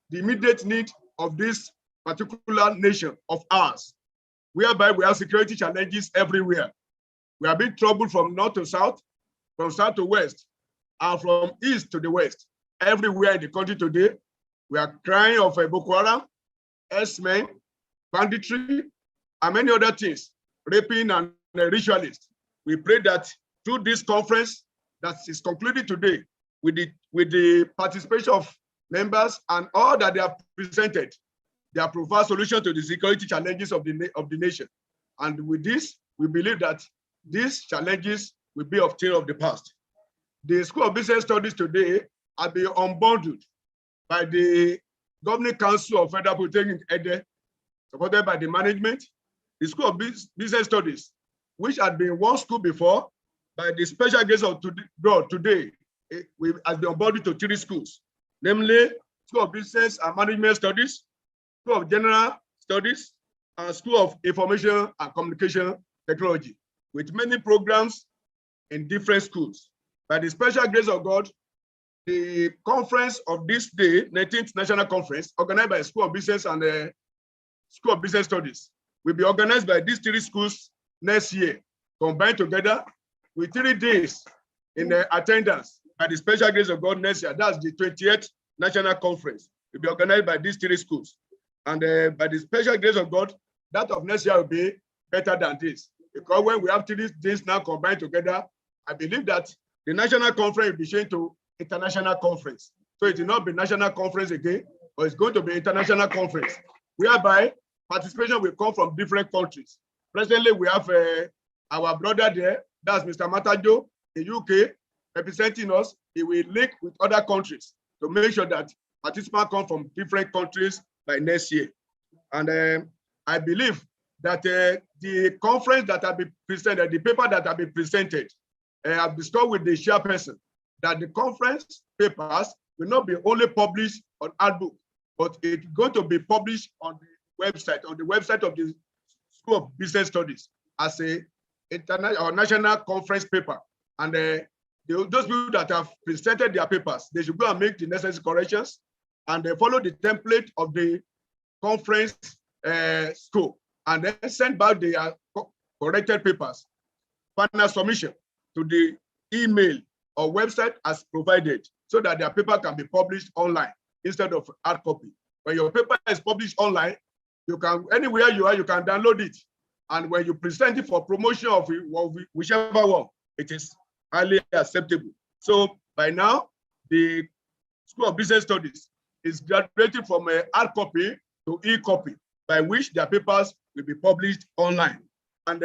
the immediate need of this particular nation of ours, whereby we have security challenges everywhere. We are being troubled from north to south, from south to west, and from east to the west. Everywhere in the country today, we are crying of Boko Haram, S-men, banditry, and many other things, raping and ritualists. We pray that through this conference that is concluded today, with the participation of members and all that they have presented, they have provided solution to the security challenges of the nation. And with this, we believe that these challenges will be of tale of the past. The School of Business Studies today has been unbundled by the Governing Council of Federal Polytechnic Ede, supported by the management. The School of Business Studies, which had been one school before, by the special grace of God today, has been unbundled to 3 schools, namely School of Business and Management Studies, School of General Studies, and School of Information and Communication Technology, with many programs in different schools. By the special grace of God, the conference of this day, 19th National Conference, organized by School of Business and School of Business Studies, will be organized by these 3 schools next year, combined together with 3 days in the attendance by the special grace of God next year. That's the 28th National Conference. It will be organized by these 3 schools. And by the special grace of God, that of next year will be better than this. Because when we have 3 days now combined together, I believe that the national conference will be changed to international conference. So it will not be national conference again, but it's going to be international conference, whereby participation will come from different countries. Presently, we have our brother there, that's Mr. Matajo in UK, representing us. He will link with other countries to make sure that participants come from different countries by next year. And I believe that the conference that have been presented, the paper that have been presented, I've discussed with the chairperson that the conference papers will not be only published on Outlook, but it's going to be published on the website of the School of Business Studies as a international or national conference paper. And those people that have presented their papers, they should go and make the necessary corrections, and they follow the template of the conference school, and then send back the corrected papers, final submission to the email or website as provided, so that their paper can be published online instead of hard copy. When your paper is published online, you can, anywhere you are, you can download it. And when you present it for promotion of whichever one, it is highly acceptable. So by now, the School of Business Studies is graduating from a hard copy to e-copy, by which their papers will be published online. And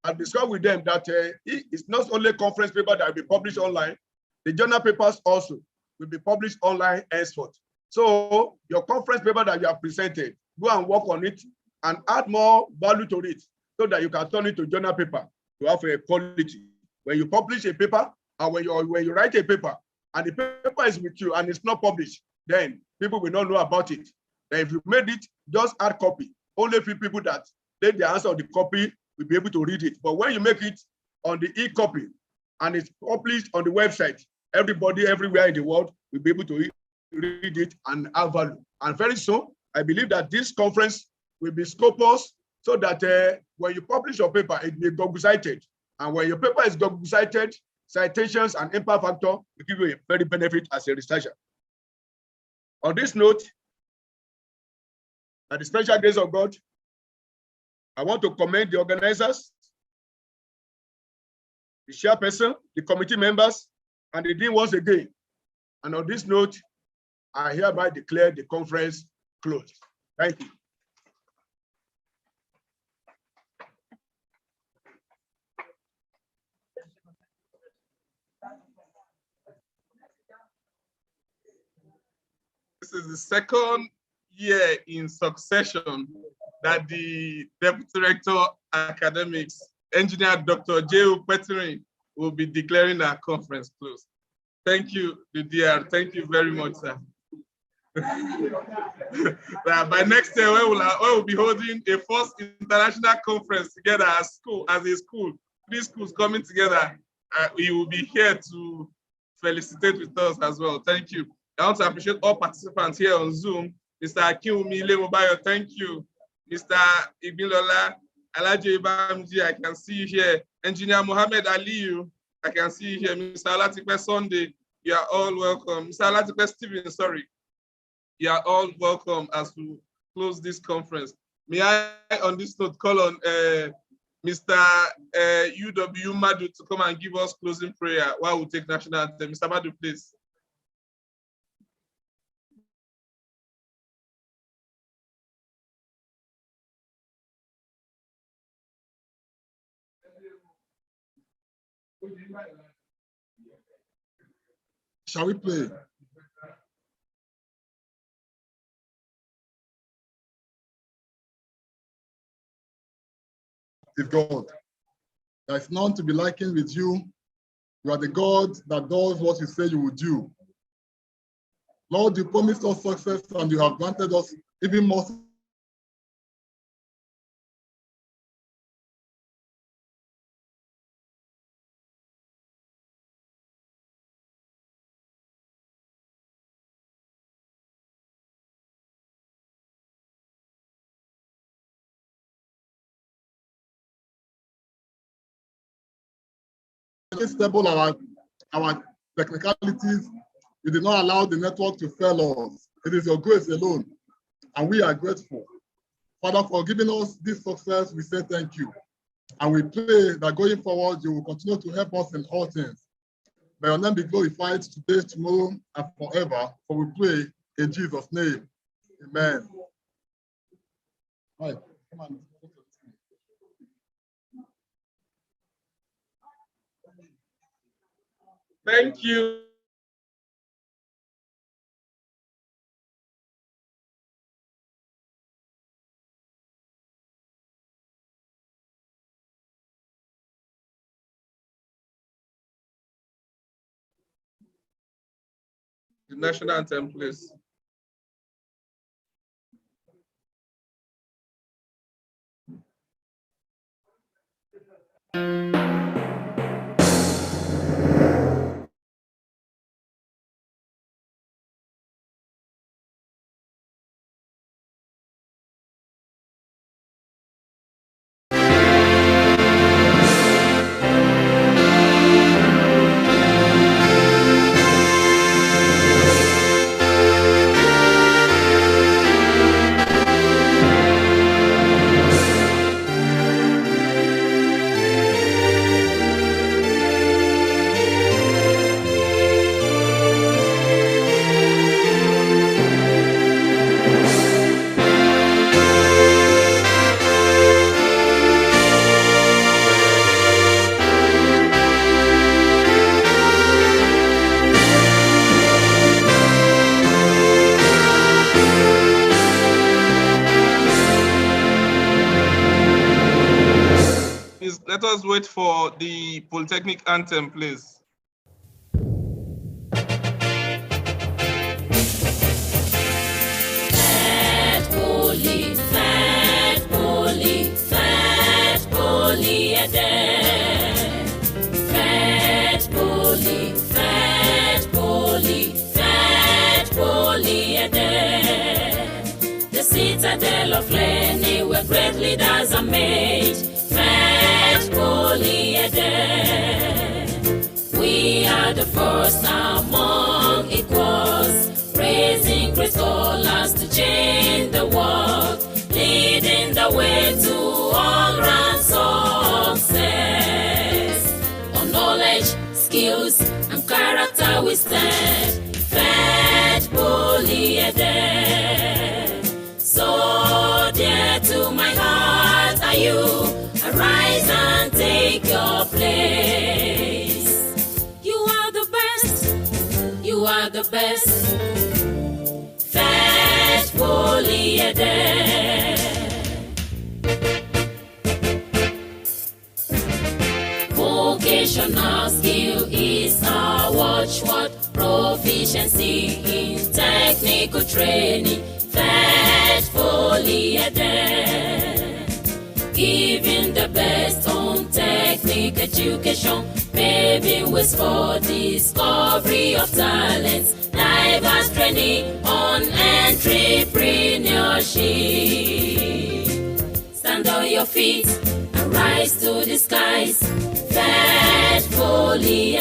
I've discussed with them that it's not only conference paper that will be published online, the journal papers also will be published online henceforth. So your conference paper that you have presented, go and work on it and add more value to it so that you can turn it to journal paper to have a quality. When you publish a paper, or when you write a paper, and the paper is with you and it's not published, then people will not know about it. Then if you made it, just hard copy. Only few people that take the answer of the copy will be able to read it. But when you make it on the e-copy and it's published on the website, everybody everywhere in the world will be able to read it and have value. And very soon, I believe that this conference will be Scopus, so that when you publish your paper, it will be Google cited. And when your paper is Google cited, citations and impact factor will give you a very benefit as a researcher. On this note, at the special grace of God, I want to commend the organizers, the chairperson, the committee members, and the dean once again. And on this note, I hereby declare the conference closed. Thank you. This is the second year in succession that the Deputy Director Academics, Engineer Dr. J.O. Petrin, will be declaring our conference closed. Thank you, DDR. Thank you very much, sir. By next year, we'll be holding a first international conference together as a school. 3 schools coming together. You will be here to felicitate with us as well. Thank you. I want to appreciate all participants here on Zoom. Mr. Akinwumi Lemobayo, thank you. Mr. Ibilola, Alaji Ibamji, I can see you here. Engineer Mohammed Aliyu, I can see you here. Mr. Alatipe Sunday, you are all welcome. Mr. Alatipe Stephen, sorry. You are all welcome as we close this conference. May I, on this note, call on Mr. UW Madu to come and give us closing prayer while we take national anthem. Mr. Madu, please. Shall we play? Is God. There is none to be likened with you. You are the God that does what you say you will do. Lord, you promised us success and you have granted us even more. Stable our technicalities, you did not allow the network to fail us. It is your grace alone, and we are grateful. Father, for giving us this success, we say thank you. And we pray that going forward, you will continue to help us in all things. May your name be glorified today, tomorrow, and forever. For we pray in Jesus' name. Amen. All right, come on. Thank you. The national anthem, please. Let us wait for the Polytechnic anthem, please. Fat Poly, Fat Poly, Fat Poly, Fat Poly, Fat Poly, Fat Poly, the citadel of learning where great leaders are made. Fat Poly, we are the first among equals, raising great scholars to change the world, leading the way to all-round success. On knowledge, skills, and character we stand. Fat Poly, so dear to my heart are you. Arise and take your place. You are the best. You are the best. Fat Poly, vocational skill is our watchword. Proficiency in technical training. Fat Poly, giving the best on technical education, paving ways for discovery of talents, diverse training on entrepreneurship. Stand on your feet and rise to the skies. Fat Poly,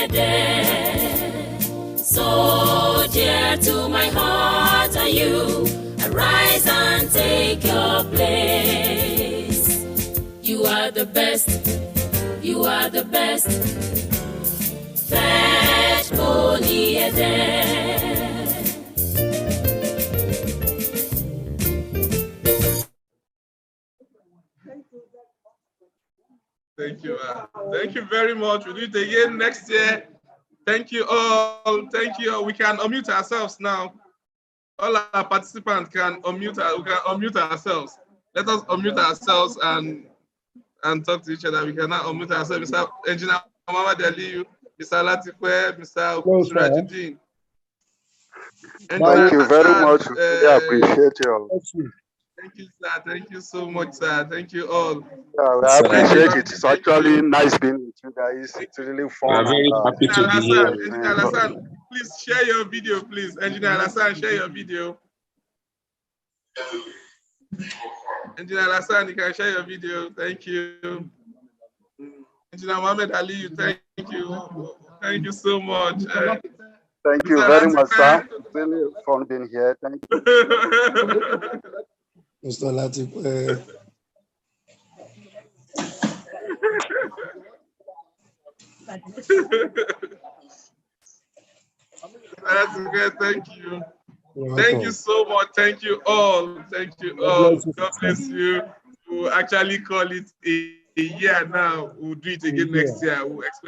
so dear to my heart are you. Arise and take your place. You are the best. You are the best. Fat Poly, Thank you. Thank you very much. We'll do it again next year. Thank you all. Thank you all. We can unmute ourselves now. All our participants can unmute. We can unmute ourselves. Let us unmute ourselves and talk to each other. We cannot unmute ourselves. Mr. Engineer Muhammad Aliyu, Mr. Latikwe, Mr. Surajuddin. Thank you very much. We appreciate you. Thank you, sir. Thank you so much, sir. Thank you all. Yeah, we appreciate it. It's actually nice being with you guys. It's really fun. I'm very happy to be here. Engineer Hassan, please share your video, please. Engineer Hassan, share your video. Engineer Hassan, you can share your video. Thank you. Engineer Mohammed Ali, thank you. Thank you so much. Thank you very much, sir. It's really fun being here. Thank you. Mr. Latif. That's good. Thank you. Thank you so much. Thank you all. Thank you all. God bless you. We'll actually call it a year now. We'll do it again next year. We'll explain.